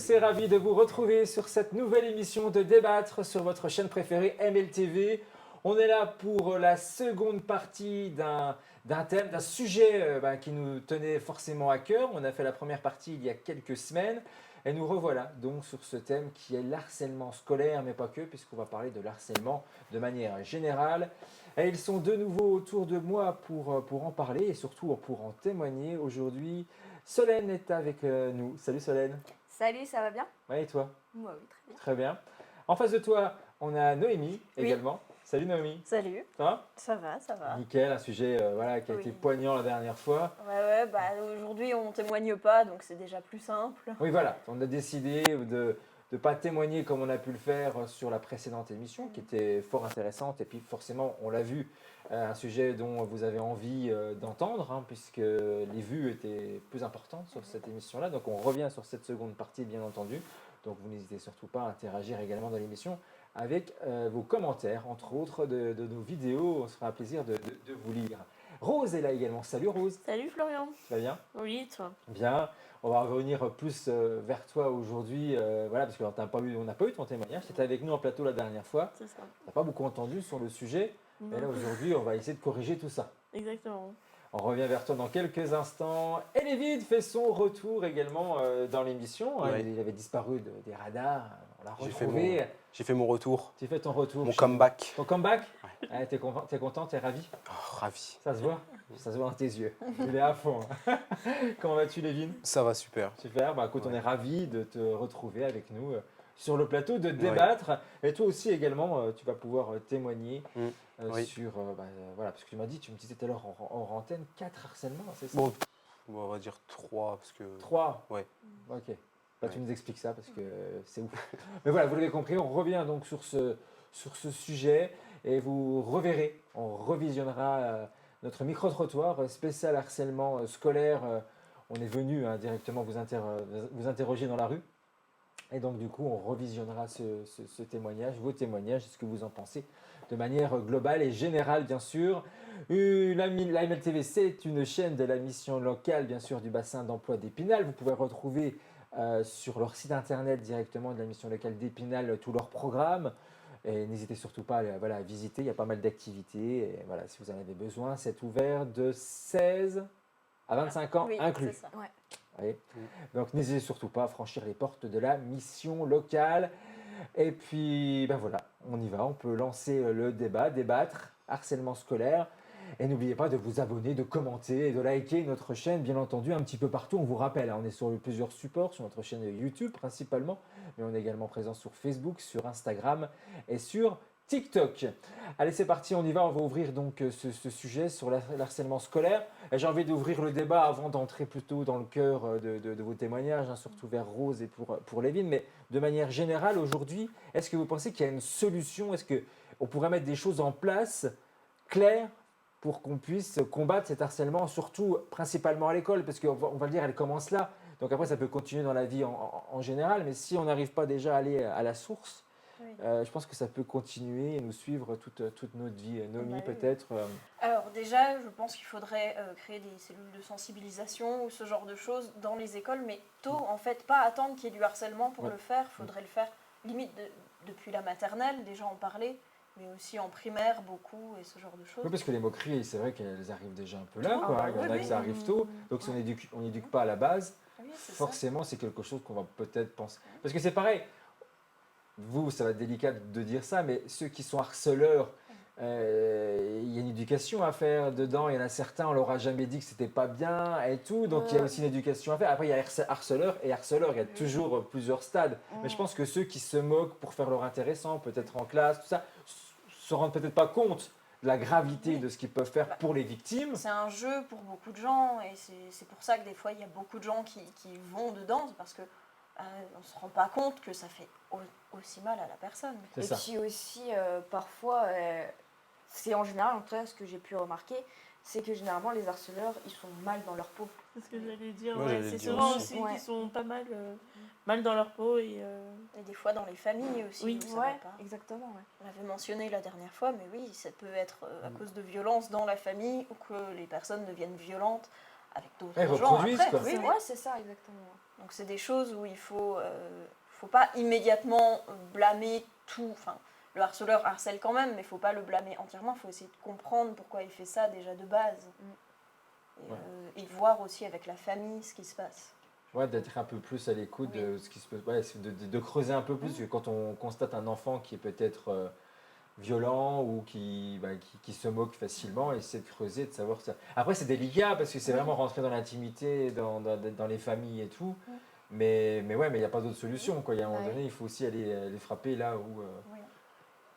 tous et ravi de vous retrouver sur cette nouvelle émission de Débattre sur votre chaîne préférée MLTV. On est là pour la seconde partie d'un thème, d'un sujet qui nous tenait forcément à cœur. On a fait la première partie il y a quelques semaines et nous revoilà donc sur ce thème qui est l'harcèlement scolaire, mais pas que, puisqu'on va parler de l'harcèlement de manière générale. Et ils sont de nouveau autour de moi pour en parler et surtout pour en témoigner. Aujourd'hui, Solène est avec nous. Salut Solène. Salut, ça va bien? Ouais, et toi? Moi oui, très bien. Très bien. En face de toi, on a Noémie Oui. également. Salut Noémie. Salut. Ça va? Ça va, ça va. Nickel, un sujet qui a Oui. été poignant la dernière fois. Ouais, aujourd'hui on témoigne pas, donc c'est déjà plus simple. Oui, voilà, on a décidé de ne pas témoigner comme on a pu le faire sur la précédente émission, qui était fort intéressante. Et puis forcément, on l'a vu, un sujet dont vous avez envie d'entendre, puisque les vues étaient plus importantes sur cette émission-là. Donc on revient sur cette seconde partie, bien entendu. Donc vous n'hésitez surtout pas à interagir également dans l'émission avec vos commentaires, entre autres de nos vidéos. On se fera un plaisir de vous lire. Rose est là également. Salut Rose. Salut Florian. Ça va bien? Oui, toi. Bien. On va revenir plus vers toi aujourd'hui, parce qu'on n'a pas eu ton témoignage. Tu étais avec nous en plateau la dernière fois. C'est ça. On n'a pas beaucoup entendu sur le sujet. Non. Et là, aujourd'hui, on va essayer de corriger tout ça. Exactement. On revient vers toi dans quelques instants. Et Lévide fait son retour également dans l'émission. Ouais. Il avait disparu des radars. On l'a J'ai fait retrouvé. J'ai fait mon retour, Tu fais ton retour. mon chez comeback. nous. Ton comeback. T'es content, t'es ravi? Oh, ravi. Ça se voit? Ça se voit dans tes yeux. Il est à fond. Comment vas-tu, Lévine? Ça va super. Super, écoute, on Ouais. est ravis de te retrouver avec nous sur le plateau, de débattre. Et toi aussi également, tu vas pouvoir témoigner Oui. sur, parce que tu me disais tout à l'heure en antenne, 4 harcèlements, c'est ça? Bon, on va dire 3 parce que. 3? Ouais. Ok. Bah, tu Ouais. nous expliques ça parce que c'est ouf. Mais voilà, vous l'avez compris, on revient donc sur ce sujet et vous reverrez, on revisionnera notre micro-trottoir spécial harcèlement scolaire. On est venu directement vous interroger dans la rue. Et donc du coup, on revisionnera ce témoignage, vos témoignages, ce que vous en pensez de manière globale et générale, bien sûr. La MLTV, c'est une chaîne de la mission locale, bien sûr, du bassin d'emploi d'Épinal. Vous pouvez retrouver sur leur site internet directement de la mission locale d'Épinal tous leurs programmes. Et n'hésitez surtout pas à visiter, il y a pas mal d'activités. Et voilà, si vous en avez besoin, c'est ouvert de 16 à 25 ans Oui, inclus. c'est ça. Ouais. Oui. Donc n'hésitez surtout pas à franchir les portes de la mission locale. Et puis voilà, on y va, on peut lancer le débat, débattre, harcèlement scolaire. Et n'oubliez pas de vous abonner, de commenter et de liker notre chaîne, bien entendu, un petit peu partout. On vous rappelle, on est sur plusieurs supports, sur notre chaîne YouTube principalement, mais on est également présent sur Facebook, sur Instagram et sur TikTok. Allez, c'est parti, on y va. On va ouvrir donc ce sujet sur l'harcèlement scolaire. Et j'ai envie d'ouvrir le débat avant d'entrer plutôt dans le cœur de vos témoignages, surtout vers Rose et pour Lévine. Mais de manière générale, aujourd'hui, est-ce que vous pensez qu'il y a une solution? Est-ce qu'on pourrait mettre des choses en place claires pour qu'on puisse combattre cet harcèlement, surtout principalement à l'école? Parce qu'on va le dire, elle commence là. Donc après, ça peut continuer dans la vie en général. Mais si on n'arrive pas déjà à aller à la source, Oui. je pense que ça peut continuer et nous suivre toute notre vie. Noémie, Bah oui. peut-être Alors déjà, je pense qu'il faudrait créer des cellules de sensibilisation ou ce genre de choses dans les écoles, mais tôt en fait, pas attendre qu'il y ait du harcèlement pour Ouais. le faire. Il faudrait le faire limite depuis la maternelle, déjà en parler, mais aussi en primaire beaucoup et ce genre de choses. Oui, parce que les moqueries, c'est vrai qu'elles arrivent déjà un peu là. Ah, Quoi. bah Il y en oui, a oui. qui ça arrive tôt. Donc si on n'éduque pas à la base, Oui, c'est ça. forcément, c'est quelque chose qu'on va peut-être penser. Parce que c'est pareil, vous, ça va être délicat de dire ça, mais ceux qui sont harceleurs, il y a une éducation à faire dedans. Il y en a certains, on leur a jamais dit que c'était pas bien et tout. Donc il y a aussi une éducation à faire. Après, il y a harceleurs et harceleurs. Il y a toujours plusieurs stades. Mais je pense que ceux qui se moquent pour faire leur intéressant, peut-être en classe, tout ça, se rendent peut-être pas compte de la gravité de ce qu'ils peuvent faire pour les victimes. C'est un jeu pour beaucoup de gens et c'est pour ça que des fois il y a beaucoup de gens qui vont dedans, c'est parce que on ne se rend pas compte que ça fait aussi mal à la personne. C'est Et ça. puis aussi, parfois, c'est en général, en tout cas, ce que j'ai pu remarquer, c'est que généralement les harceleurs, ils sont mal dans leur peau. C'est ce que j'allais dire. Moi, Ouais, j'allais c'est dire souvent aussi. aussi Ouais. qu'ils sont pas mal dans leur peau et Et des fois dans les familles aussi, Oui. où ça va pas. exactement. Ouais. On l'avait mentionné la dernière fois, mais oui, ça peut être à cause de violences dans la famille ou que les personnes deviennent violentes avec d'autres Ouais, gens reproduisent, après. quoi. Oui, oui. Ouais, c'est ça, exactement. Donc c'est des choses où il faut pas immédiatement blâmer tout. Enfin, le harceleur harcèle quand même, mais il faut pas le blâmer entièrement. Il faut essayer de comprendre pourquoi il fait ça déjà de base. Et voir aussi avec la famille ce qui se passe. Ouais, d'être un peu plus à l'écoute Oui. de ce qui se passe, ouais, de creuser un peu plus, parce que quand on constate un enfant qui est peut-être violent ou qui se moque facilement, essayer de creuser, de savoir ça. Après, c'est délicat parce que c'est vraiment rentrer dans l'intimité, dans les familles et tout. Mais ouais, mais il n'y a pas d'autre solution, quoi. Il y a un moment Ouais. donné, il faut aussi aller les frapper là où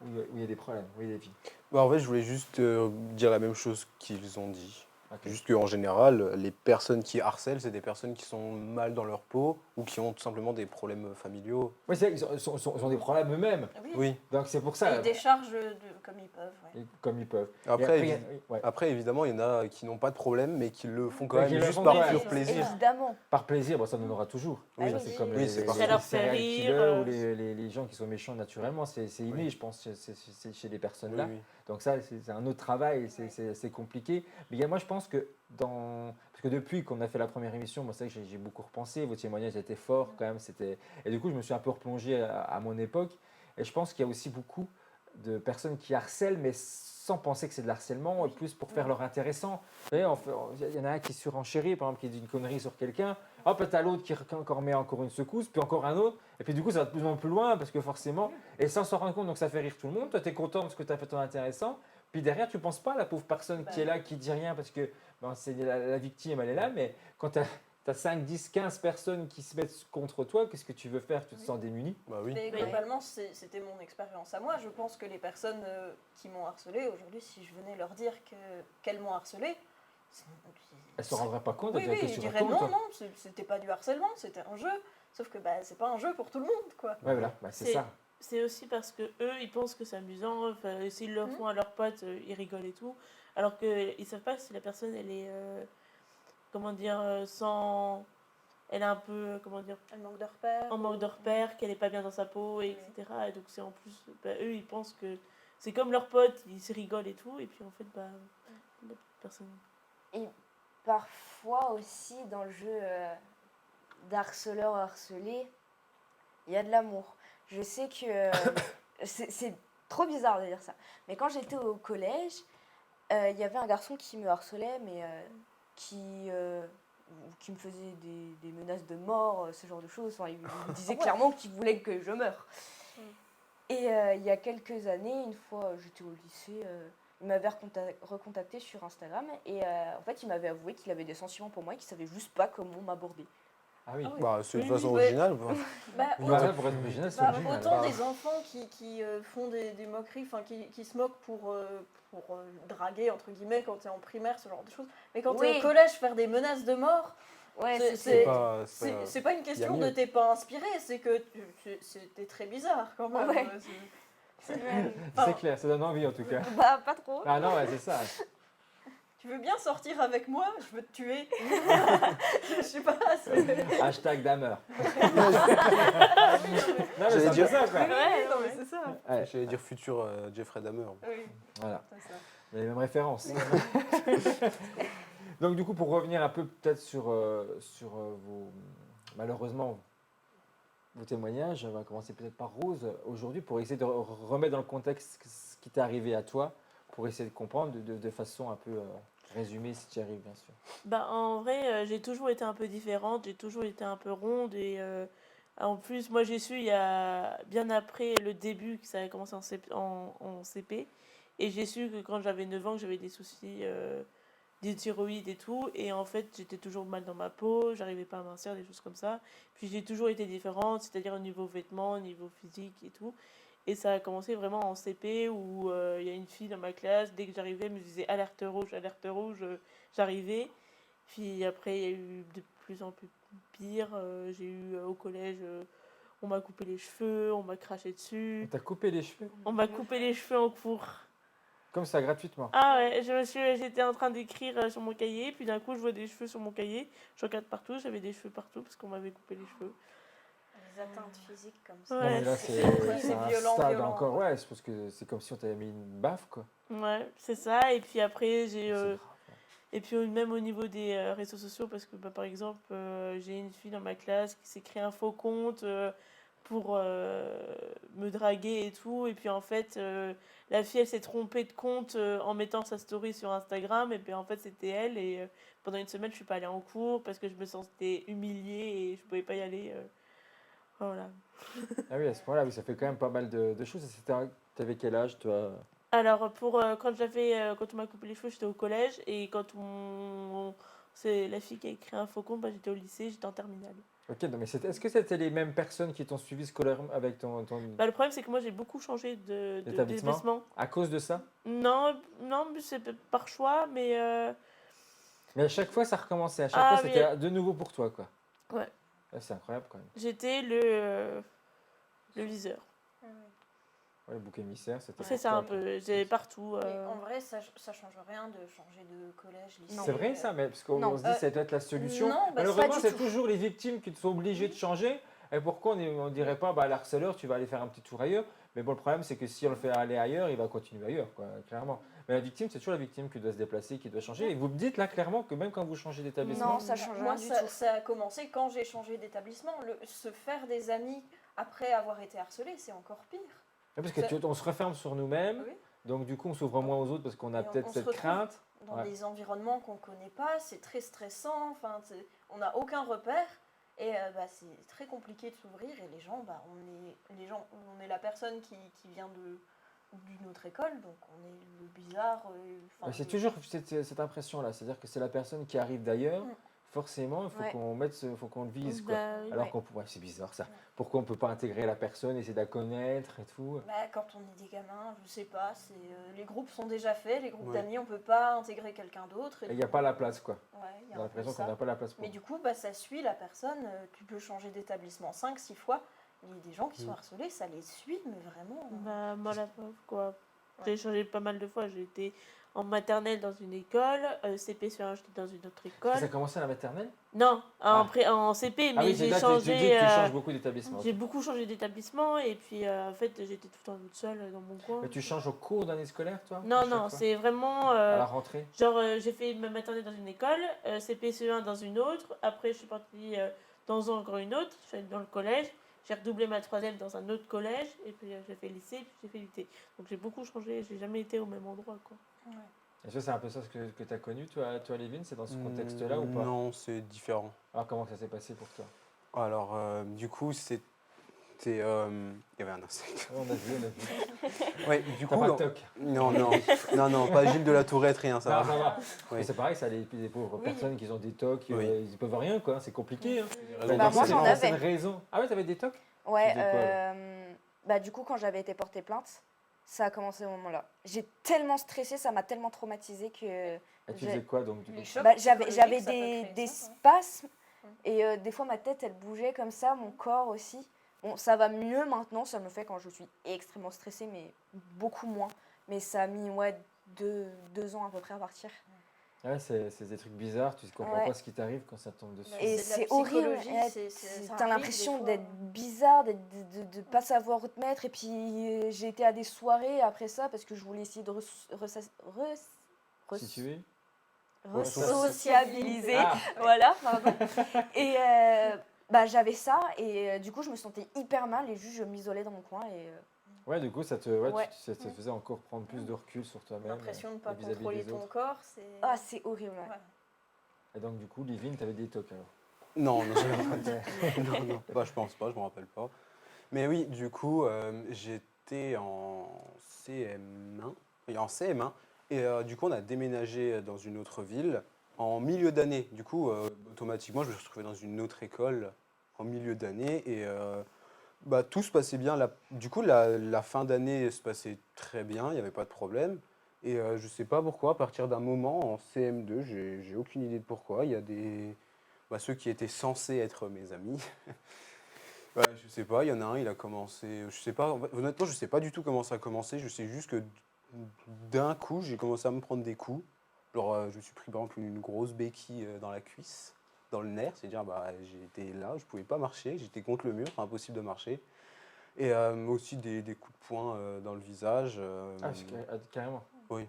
Oui. il y a des problèmes, où il y a des vies. Bah, en fait, je voulais juste dire la même chose qu'ils ont dit. Ok. Juste qu'en général, les personnes qui harcèlent, c'est des personnes qui sont mal dans leur peau ou qui ont tout simplement des problèmes familiaux. Ouais, c'est vrai qu'ils ils ont des problèmes eux-mêmes. Oui. Oui. Donc c'est pour Et ça, ils déchargent comme ils peuvent. Ouais. comme ils peuvent. Et Après, il y a- ouais. Après, évidemment, il y en a qui n'ont pas de problème, mais qui le font quand Ouais, même qui le juste font, par ouais. pur plaisir. Évidemment. Par plaisir, bon, ça en aura toujours. Oui. Ça, c'est oui, comme oui, c'est parfait. Ça leur fait serial rire, killers ou les gens qui sont méchants naturellement. C'est inné, Oui. je pense, c'est chez les personnes Oui, là. oui. Donc ça, c'est un autre travail, c'est compliqué. Mais moi, je pense que parce que depuis qu'on a fait la première émission, moi, c'est vrai que j'ai beaucoup repensé. Vos témoignages étaient forts quand même. Et du coup, je me suis un peu replongé à mon époque. Et je pense qu'il y a aussi beaucoup de personnes qui harcèlent, mais sans penser que c'est de l'harcèlement, plus pour faire leur intéressant. Vous voyez, il y en a un qui surenchérit, par exemple, qui dit une connerie sur quelqu'un. Hop, t'as l'autre qui encore met encore une secousse, puis encore un autre. Et puis du coup, ça va de plus en plus loin, parce que forcément, et sans s'en rendre compte, donc ça fait rire tout le monde. Toi, tu es content parce que tu as fait ton intéressant. Puis derrière, tu ne penses pas à la pauvre personne qui est là, qui dit rien, parce que c'est la victime, elle est là. Mais quand tu as 5, 10, 15 personnes qui se mettent contre toi, qu'est-ce que tu veux faire? Tu te sens démuni? Bah oui. Mais Oui. globalement, c'était mon expérience à moi. Je pense que les personnes qui m'ont harcelé aujourd'hui, si je venais leur dire qu'elles m'ont harcelé, Elle ne se rendrait pas compte. oui, elle dirait, oui, qu'est-ce je que tu dirais racontes, non, toi non, c'était pas du harcèlement, c'était un jeu. Sauf que c'est pas un jeu pour tout le monde, quoi. Ouais, voilà, c'est ça. C'est aussi parce que eux, ils pensent que c'est amusant. Enfin, s'ils le font à leurs potes, ils rigolent et tout. Alors qu'ils savent pas si la personne, elle est, comment dire, sans... Elle est un peu, comment dire, Elle manque de repères. en manque de repères, qu'elle est pas bien dans sa peau, et etc. Et donc c'est en plus, eux, ils pensent que c'est comme leurs potes, ils se rigolent et tout. Et puis en fait, la personne... Et parfois aussi, dans le jeu d'harceleur harcelé, il y a de l'amour. Je sais que c'est trop bizarre de dire ça. Mais quand j'étais au collège, il y avait un garçon qui me harcelait, mais qui me faisait des menaces de mort, ce genre de choses. Enfin, il me disait clairement qu'il voulait que je meure. Et il y a quelques années, une fois, j'étais au lycée, il m'avait recontacté sur Instagram et en fait, il m'avait avoué qu'il avait des sentiments pour moi et qu'il savait juste pas comment m'aborder. Ah oui. Ah oui. Bah, c'est une Oui, façon oui. originale. Une Autant, manière pour être original, c'est bah, original. autant des enfants qui font des moqueries, enfin qui se moquent pour draguer, entre guillemets, quand tu es en primaire, ce genre de choses. Mais quand tu es Oui. au collège, faire des menaces de mort, Ouais, C'est- c'est c'est pas une question mieux. de t'es pas inspiré, c'est que c'était très bizarre quand même. Ouais. C'est- C'est clair, ça donne envie en tout cas. Bah, pas trop. Ah non, ouais, c'est ça. Tu veux bien sortir avec moi? Je veux te tuer. Je sais pas. Hashtag Damer. Non, Non, mais J'allais c'est dire- ça, quoi. non, mais c'est ça. Ouais, J'allais dire futur Jeffrey Dahmer. Oui, voilà, c'est ça. il y a les mêmes références. Donc du coup, pour revenir un peu peut-être sur malheureusement, vos témoignages, on va commencer peut-être par Rose aujourd'hui pour essayer de remettre dans le contexte ce qui t'est arrivé à toi, pour essayer de comprendre de façon un peu résumée si tu y arrives bien sûr. En vrai, j'ai toujours été un peu différente, j'ai toujours été un peu ronde et en plus, moi j'ai su il y a bien après le début que ça avait commencé en CP et j'ai su que quand j'avais 9 ans que j'avais des soucis des thyroïdes et tout et en fait j'étais toujours mal dans ma peau, j'arrivais pas à mincir, des choses comme ça. Puis j'ai toujours été différente, c'est-à-dire au niveau vêtements, au niveau physique et tout. Et ça a commencé vraiment en CP où il y a une fille dans ma classe, dès que j'arrivais, elle me disait alerte rouge, j'arrivais. Puis après, il y a eu de plus en plus pire. J'ai eu au collège, on m'a coupé les cheveux, on m'a craché dessus, On t'a coupé les cheveux on m'a coupé les cheveux en cours. comme ça gratuitement. Ah ouais, j'étais en train d'écrire sur mon cahier, puis d'un coup, je vois des cheveux sur mon cahier. Je regarde partout, j'avais des cheveux partout parce qu'on m'avait coupé les cheveux. Les atteintes physiques comme ça. Non, Ouais. mais là c'est c'est un violent, stade violent. encore, ouais, c'est parce que c'est comme si on t'avait mis une baffe quoi. Ouais, c'est ça. Et puis après, C'est grave, ouais. Et puis même au niveau des réseaux sociaux, parce que par exemple, j'ai une fille dans ma classe qui s'est créé un faux compte pour me draguer et tout. Et puis en fait, la fille, elle s'est trompée de compte en mettant sa story sur Instagram. Et puis en fait, c'était elle. Et pendant une semaine, je suis pas allée en cours parce que je me sentais humiliée et je pouvais pas y aller. Voilà. Ah oui, à ce point-là, oui, ça fait quand même pas mal de choses. T'avais quel âge, toi? Alors, quand on m'a coupé les cheveux, j'étais au collège. Et c'est la fille qui a écrit un faux compte, bah, j'étais au lycée, j'étais en terminale. Ok, non, mais est-ce que c'était les mêmes personnes qui t'ont suivi scolairement avec ton Bah, le problème, c'est que moi, j'ai beaucoup changé établissement? d'établissement. À cause de ça? Non, non, mais c'est par choix, mais... Mais à chaque fois, ça recommençait. À chaque Ah, fois, c'était de nouveau pour toi, quoi. Ouais. Ouais, c'est incroyable, quand même. J'étais le viseur. Ouais, le bouc émissaire, c'était C'est pour ça toi, un peu. J'ai partout. Mais en vrai, ça change rien de changer de collège, lycée. C'est vrai, ça, mais parce qu'on Non. se dit que ça doit être la solution. non, bah, Malheureusement, pas du c'est tout. toujours les victimes qui sont obligées de changer. Et pourquoi on ne dirait pas, bah, l'harceleur, tu vas aller faire un petit tour ailleurs. Mais bon, le problème, c'est que si on le fait aller ailleurs, il va continuer ailleurs, quoi, clairement. Mais la victime, c'est toujours la victime qui doit se déplacer, qui doit changer. Et vous me dites là clairement que même quand vous changez d'établissement, Non, ça change Moi, rien du tout. ça a commencé quand j'ai changé d'établissement. Se faire des amis après avoir été harcelé, c'est encore pire. parce que on se referme sur nous-mêmes. Oui. Donc du coup, on s'ouvre moins aux autres parce qu'on a Et peut-être on se cette retrouve crainte. Dans Ouais. des environnements qu'on ne connaît pas, c'est très stressant. Enfin, on n'a aucun repère. Et c'est très compliqué de s'ouvrir. Et les gens, on est la personne qui vient d'une autre école. Donc on est le bizarre. Mais c'est toujours cette impression-là. C'est-à-dire que c'est la personne qui arrive d'ailleurs. Mm. Forcément, il faut Ouais. faut qu'on le vise, quoi. Bah, oui. Alors Ouais. c'est bizarre ça. Pourquoi on peut pas intégrer la personne, essayer de la connaître et tout? Quand on est des gamins, je sais pas, les groupes sont déjà faits, les groupes Ouais. d'amis, on peut pas intégrer quelqu'un d'autre. Et il n'y a pas la place, quoi. Ouais, il y On a a un peu l'impression qu'on ça. n'a pas la place pour. Mais du coup, ça suit la personne. Tu peux changer d'établissement 5-6 fois. Il y a des gens qui sont harcelés, ça les suit, mais vraiment. Bah, moi, la pauvre, quoi. J'ai changé pas mal de fois. J'ai été en maternelle dans une école, CP sur un, j'étais dans une autre école. Ça a commencé à la maternelle? Non, Ah. en CP, mais Ah oui, j'ai là, changé. tu dis que tu changes beaucoup d'établissement. J'ai beaucoup changé d'établissement et puis en fait j'étais tout le temps toute seule dans mon coin. Mais tu changes au cours d'année scolaire, toi? à Non, chaque non, fois c'est vraiment. À la rentrée? Genre, j'ai fait ma maternelle dans une école, CP1 dans une autre, après je suis partie dans encore une autre, je suis allée dans le collège, j'ai redoublé ma troisième dans un autre collège, et puis j'ai fait lycée, puis j'ai fait lycée. Donc j'ai beaucoup changé, j'ai jamais été au même endroit, quoi. Et ça, c'est un peu ça que tu as connu, toi, Lévin? C'est dans ce contexte-là ou pas? Non, c'est différent. Alors, comment ça s'est passé pour toi? Alors, du coup, il y avait un insecte. On a vu. Ouais, du T'as coup, pas de non, toc? non, pas Gilles de la Tourette, rien, ça Non, va. ça va. Oui. Mais c'est pareil, ça, les pauvres Oui. personnes qui ont des tocs, Oui. ils peuvent rien, quoi. C'est compliqué. Hein. Bah, moi, j'en avais. C'est une raison. Ah ouais, t'avais des tocs? Ouais, Tu faisais quoi, bah du coup quand j'avais été portée plainte, ça a commencé au moment-là. J'ai tellement stressé, ça m'a tellement traumatisée que Et tu j'ai- faisais quoi, donc, du coup? Les chocs bah, j'avais psychologiques, ça peut des, créer des ça, ouais. spasmes et des fois ma tête elle bougeait comme ça, mon corps aussi. Bon, ça va mieux maintenant, ça me fait quand je suis extrêmement stressée, mais beaucoup moins. Mais ça a mis 2 ans à peu près à partir. Ouais, c'est des trucs bizarres, tu ne comprends Ouais. pas ce qui t'arrive quand ça tombe dessus. Et c'est de la c'est horrible. psychologie, ça T'as arrive l'impression des fois. d'être bizarre, de ne pas savoir où te mettre. Et puis j'ai été à des soirées après ça parce que je voulais essayer de Situé? sociabiliser. Ah. Voilà, pardon. Et bah, j'avais ça et du coup je me sentais hyper mal et juste je m'isolais dans mon coin. Et, Ouais, du coup, ça te Ouais. ça te faisait encore prendre plus de recul sur toi-même. L'impression de ne pas et vis-à-vis contrôler des ton autres. corps, c'est. ah, c'est horrible. Ouais. Ouais. Et donc, du coup, Livine, t'avais des tocs alors? Non, non, bah, je pense pas, je me rappelle pas. Mais oui, du coup, j'étais en CM1, en CM1, et du coup, on a déménagé dans une autre ville en milieu d'année. Du coup, automatiquement, je me suis retrouvé dans une autre école en milieu d'année, et tout se passait bien. Du coup, la fin d'année se passait très bien, il n'y avait pas de problème. Et je sais pas pourquoi, à partir d'un moment, en CM2, j'ai aucune idée de pourquoi, il y a ceux qui étaient censés être mes amis. Je sais pas, il y en a un, il a commencé. Je sais pas, en fait, honnêtement, je sais pas du tout comment ça a commencé. Je sais juste que d'un coup, j'ai commencé à me prendre des coups. Alors, je me suis pris par exemple une grosse béquille dans la cuisse, dans le nerf. C'est-à-dire, j'étais là, je pouvais pas marcher, j'étais contre le mur, impossible de marcher. Et aussi des coups de poing dans le visage. Ah, carrément. Oui.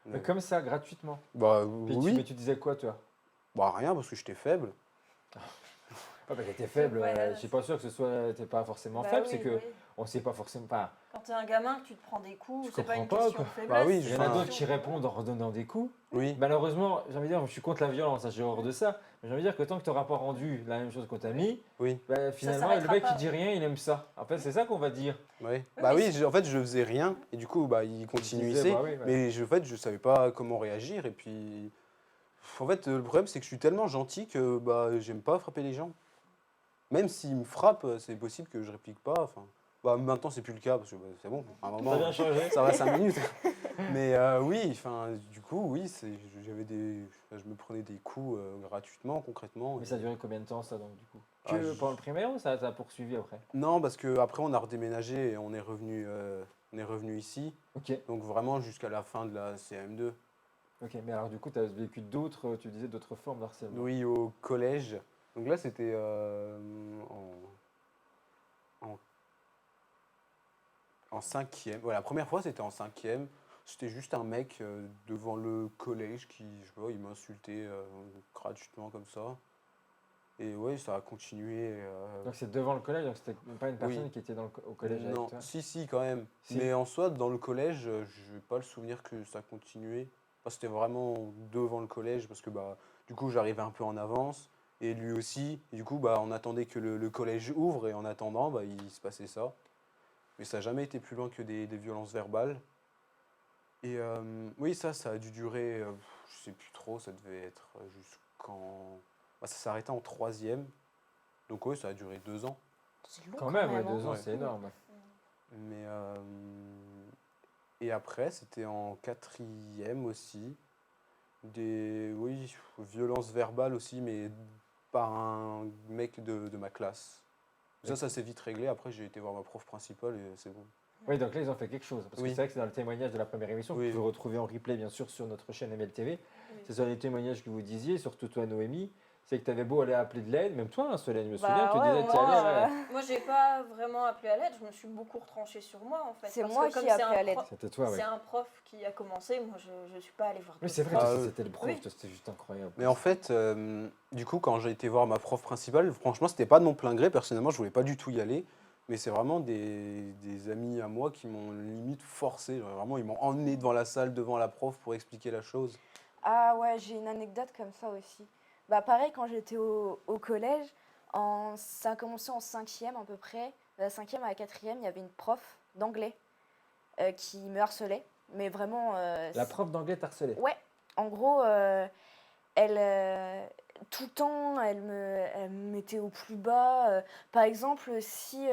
Mais comme ça, gratuitement. Bah Mais oui, tu disais quoi, toi? bah rien parce que j'étais faible. Ah bah t'étais faible, Ouais, je suis pas sûr que ce soit, t'es pas forcément Bah faible, oui, c'est que oui. on sait pas forcément pas. Quand t'es un gamin, que tu te prends des Je coups, c'est pas comprends une pas, question quoi. de faiblesse. Bah oui, Il y en a Enfin, d'autres qui répondent en redonnant des coups. Oui, Malheureusement, j'ai envie de dire, je suis contre la violence, hein, j'ai horreur de ça. Mais j'ai envie de dire que tant que tu n'auras pas rendu la même chose qu'on t'a mis, oui, bah, finalement, le s'arrêtera mec pas. qui dit rien, il aime ça. En fait, c'est ça qu'on va dire. oui. Oui, Bah mais oui, en fait, je faisais rien et du coup, bah il Il continuait, disait, bah oui, ouais. mais en fait, je savais pas comment réagir et puis, en fait, le problème c'est que je suis tellement gentil que bah j'aime pas frapper les gens. Même s'ils me frappent, c'est possible que je réplique pas. Enfin, bah maintenant c'est plus le cas parce que bah, c'est bon. À un Ça a moment, bien changé. ça va 5 minutes. Mais oui, enfin, du coup, oui, j'avais je me prenais des coups gratuitement, concrètement. Mais ça a duré combien de temps, ça, donc, du coup? Ah, Que pendant le primaire ou ça a poursuivi après? Non, parce que après on a redéménagé et on est revenu ici. Ok, Donc vraiment jusqu'à la fin de la CM2. ok. Mais alors, du coup, tu as vécu d'autres, tu disais, d'autres formes d'harcèlement. Oui, au collège. Donc là, c'était en, en cinquième. Ouais, la première fois, c'était en cinquième. C'était juste un mec devant le collège qui, je sais pas, il m'insultait gratuitement comme ça. Et ouais, ça a continué. Donc, c'est devant le collège, donc c'était pas une personne Oui. qui était au collège avec Non, toi. si, quand même. Si. Mais en soi, dans le collège, je n'ai pas le souvenir que ça continuait. Enfin, c'était vraiment devant le collège parce que bah, du coup, j'arrivais un peu en avance et lui aussi. Et du coup, bah, on attendait que le collège ouvre et en attendant, bah, il se passait ça. Mais ça n'a jamais été plus loin que des violences verbales. Et oui, ça a dû durer, je sais plus trop, ça devait être jusqu'en. Bah, ça s'arrêtait en troisième. Donc oui, ça a duré 2 ans. C'est long Quand même, ouais, hein. 2 ans, Ouais. c'est énorme. Mais et après, c'était en quatrième aussi. Oui, violences verbales aussi, mais par un mec de ma classe. Ça s'est vite réglé. Après, j'ai été voir ma prof principale et c'est bon. Oui, donc là, ils ont fait quelque chose. Parce que Oui. c'est vrai que c'est dans le témoignage de la première émission, que Oui. vous pouvez retrouver en replay, bien sûr, sur notre chaîne MLTV. Oui. C'est sur les témoignages que vous disiez, surtout toi, Noémie. C'est que tu avais beau aller appeler de l'aide, même toi, hein, Solène, je me Bah souviens, tu ouais, disais, moi, tu allais, ouais. Moi, j'ai pas vraiment appelé à l'aide, je me suis beaucoup retranchée sur moi en fait. C'est parce moi que comme qui ai c'est appelé un à l'aide. prof- C'était toi, ouais. C'est un prof qui a commencé, moi je suis pas allée voir. Oui, d'autres c'est vrai, profs. Ah, c'était le prof, oui. toi, c'était juste incroyable. Mais en fait, du coup, quand j'ai été voir ma prof principale, franchement, c'était pas de mon plein gré. Personnellement, je voulais pas du tout y aller. Mais c'est vraiment des amis à moi qui m'ont limite forcé. Genre, vraiment, ils m'ont emmené devant la salle, devant la prof pour expliquer la chose. Ah ouais, j'ai une anecdote comme ça aussi. Bah pareil, quand j'étais au collège, ça a commencé en cinquième à peu près. De la cinquième à la quatrième, il y avait une prof d'anglais qui me harcelait. Mais vraiment... La prof d'anglais t'harcelait. Ouais, en gros, elle, tout le temps, elle me mettait au plus bas. Par exemple, si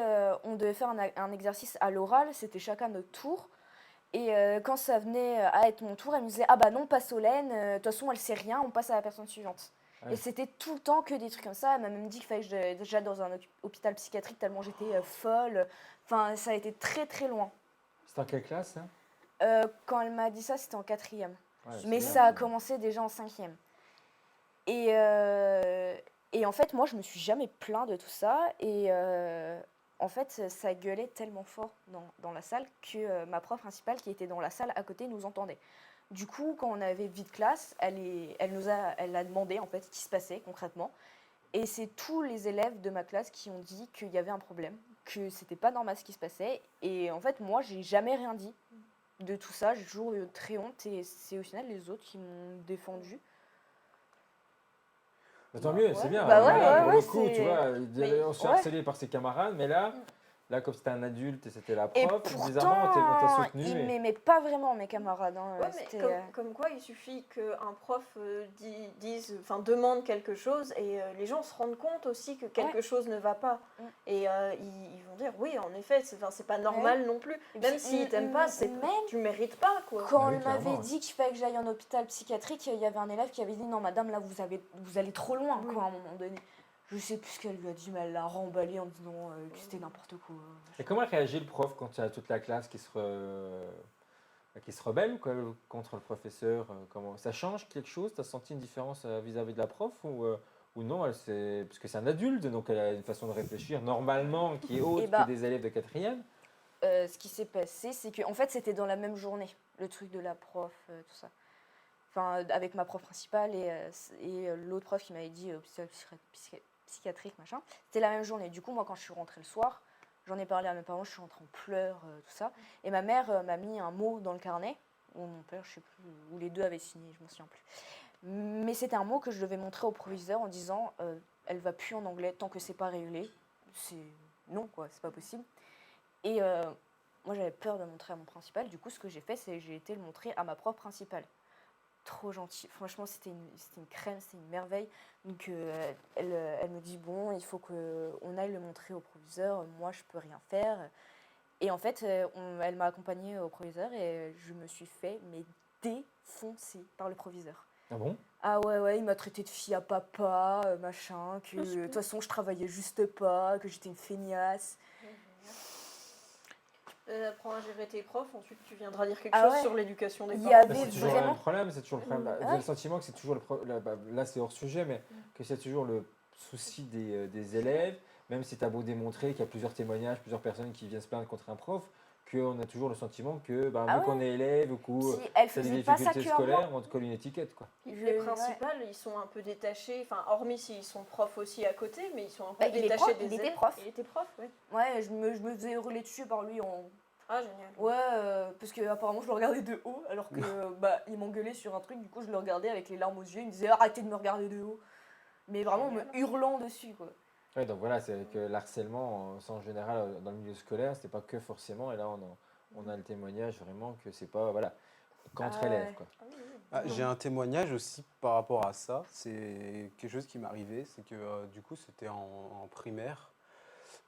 on devait faire un exercice à l'oral, c'était chacun notre tour. Et quand ça venait à être mon tour, elle me disait ah bah non, pas Solène, de toute façon elle sait rien, on passe à la personne suivante. Ouais. Et c'était tout le temps que des trucs comme ça. Elle m'a même dit qu'il fallait que j'aille dans un hôpital psychiatrique tellement j'étais folle. Enfin, ça a été très très loin. C'était en quelle classe, hein? Quand elle m'a dit ça, c'était en quatrième. Ouais, Mais c'est ça a bien. commencé déjà en cinquième. Et en fait, moi, je me suis jamais plaint de tout ça. Et en fait, ça gueulait tellement fort dans la salle que ma prof principale, qui était dans la salle à côté, nous entendait. Du coup, quand on avait vide classe, elle a demandé en fait ce qui se passait concrètement. Et c'est tous les élèves de ma classe qui ont dit qu'il y avait un problème, que c'était pas normal ce qui se passait. Et en fait, moi, j'ai jamais rien dit de tout ça. J'ai toujours eu très honte. Et c'est au final les autres qui m'ont défendue. Mais tant mieux, Ouais. c'est bien. Bah Là, ouais, pour ouais, le coup, tu c'est- vois, Mais- on se fait ouais. harceler par ses camarades, mais là, comme c'était un adulte et c'était la Et prof, bizarrement, on t'a pourtant, soutenu. ils et- m'aimaient pas vraiment, mes camarades. Hein. Ouais, mais C'était, comme quoi il suffit qu'un prof demande quelque chose et les gens se rendent compte aussi que quelque chose ne va pas. Mm. Et ils vont dire oui, en effet, c'est pas normal non plus. Et Même puis, s'ils t'aiment pas, même tu mérites pas quoi. quand Ah oui, elle m'avait clairement. dit qu'il fallait que j'aille en hôpital psychiatrique, il y avait un élève qui avait dit non, madame, là, vous allez trop loin, Oui. quoi, à un moment donné. Je sais plus ce qu'elle lui a dit, mais elle l'a remballé en disant que c'était n'importe quoi. Et comment réagit le prof quand il y a toute la classe qui se rebelle quoi, contre le professeur? Comment ça change quelque chose? Tu as senti une différence vis-à-vis de la prof ou non? Parce que c'est un adulte, donc elle a une façon de réfléchir normalement qui est autre Eh bah, que des élèves de quatrième. Ce qui s'est passé, c'est que en fait, c'était dans la même journée, le truc de la prof, tout ça. enfin, avec ma prof principale et l'autre prof qui m'avait dit psychiatrique, machin. C'était la même journée. Du coup, moi, quand je suis rentrée le soir, j'en ai parlé à mes parents, je suis rentrée en pleurs, tout ça. Et ma mère m'a mis un mot dans le carnet, ou mon père, je sais plus, ou les deux avaient signé, je m'en souviens plus. Mais c'était un mot que je devais montrer au proviseur en disant elle va plus en anglais tant que c'est pas réglé. C'est non, quoi, c'est pas possible. Et moi, j'avais peur de le montrer à mon principal. Du coup, ce que j'ai fait, c'est que j'ai été le montrer à ma prof principale. Trop gentil. Franchement, c'était une crème, c'était une merveille. Donc, elle me dit bon, il faut qu'on aille le montrer au proviseur. Moi, je peux rien faire. Et en fait, elle m'a accompagnée au proviseur et je me suis fait défoncer par le proviseur. Ah bon? Ah ouais, il m'a traité de fille à papa, machin, que de toute façon, je travaillais juste pas, que j'étais une feignasse. Apprends à gérer tes profs, ensuite tu viendras dire quelque Ah chose ouais. sur l'éducation des Il y parents. avait C'est toujours le vraiment- même problème, c'est toujours le problème. Vous avez Ouais. le sentiment que c'est toujours là c'est hors sujet, mais que c'est toujours le souci des élèves, même si tu as beau démontrer qu'il y a plusieurs témoignages, plusieurs personnes qui viennent se plaindre contre un prof, qu'on a toujours le sentiment que, Ah vu ouais. qu'on est élève ou que Si elle c'est des faisait pas ça difficultés que à moi. scolaires, on te colle une étiquette, quoi. Les Je- principales, ils sont un peu détachés, enfin hormis s'ils sont profs aussi à côté, mais ils sont un peu Bah, il est détachés prof, des il était élèves. prof. Il était prof, oui. Ouais, je me faisais hurler dessus par lui en... Ah, génial. Ouais, parce que apparemment je le regardais de haut, alors que il m'engueulait sur un truc, du coup je le regardais avec les larmes aux yeux, il me disait arrêtez de me regarder de haut. Mais vraiment en me Génial. hurlant dessus, quoi. Ouais, donc voilà, c'est que l'harcèlement, en général, dans le milieu scolaire, c'était pas que forcément, et là on a le témoignage vraiment que c'est pas, voilà, qu'entre Ah élèves, ouais. quoi. Ah oui, oui. Ah, j'ai un témoignage aussi par rapport à ça. C'est quelque chose qui m'est arrivé. C'est que du coup, c'était en primaire.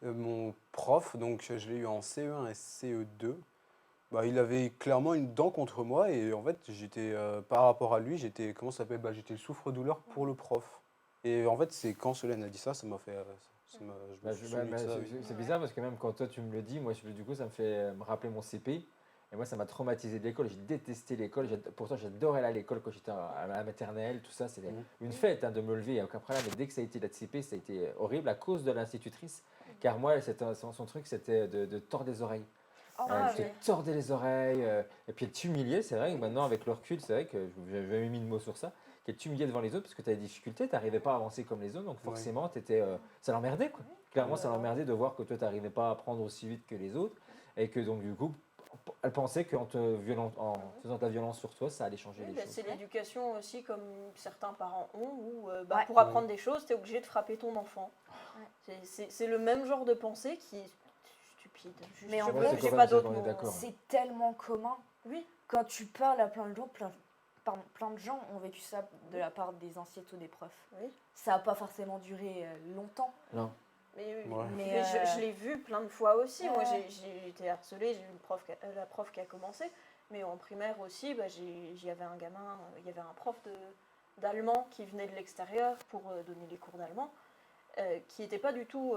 Mon prof, donc je l'ai eu en CE1 et CE2. Bah, il avait clairement une dent contre moi et en fait, j'étais par rapport à lui, j'étais comment ça s'appelle? Bah, j'étais le souffre-douleur pour le prof. Et en fait, c'est quand Solène a dit ça, ça m'a fait. Je me suis souvenu de ça, oui. C'est bizarre parce que même quand toi tu me le dis, moi du coup ça me fait me rappeler mon CP. Et moi ça m'a traumatisé de l'école, j'ai détesté l'école. Pourtant j'adorais aller à l'école quand j'étais à la maternelle, tout ça, c'était une fête hein, de me lever, il n'y a aucun problème. Mais dès que ça a été la CP, ça a été horrible à cause de l'institutrice. Car moi, son truc c'était de tordre les oreilles. Oh, Ah, Elle oui. te tordait les oreilles, et puis elle t'humiliait. C'est vrai que maintenant, avec le recul, c'est vrai que j'avais jamais mis de mots sur ça, qu'elle t'humiliait devant les autres parce que tu avais des difficultés, tu n'arrivais pas à avancer comme les autres, donc forcément, ça l'emmerdait, quoi. Clairement, ça l'emmerdait de voir que toi, tu n'arrivais pas à apprendre aussi vite que les autres, et que donc, du coup, elle pensait qu'en en faisant de la violence sur toi, ça allait changer Oui, les bah, choses. c'est l'éducation aussi comme certains parents ont, où Ouais. pour apprendre des choses, tu es obligé de frapper ton enfant. C'est le même genre de pensée qui est stupide. Mais en je vrai, j'ai c'est pas correct, d'autres on est mots. d'accord. C'est tellement commun. Oui, Quand tu parles à plein de gens, plein de gens ont vécu ça de la part des anciennes ou des profs. oui. Ça n'a pas forcément duré longtemps. Non. Mais, Ouais. Mais, je l'ai vu plein de fois aussi. Moi, Ouais. j'ai été harcelée, j'ai eu la prof qui a commencé. Mais en primaire aussi, j'y avais un gamin, il y avait un prof d'allemand qui venait de l'extérieur pour donner des cours d'allemand, qui n'était pas du tout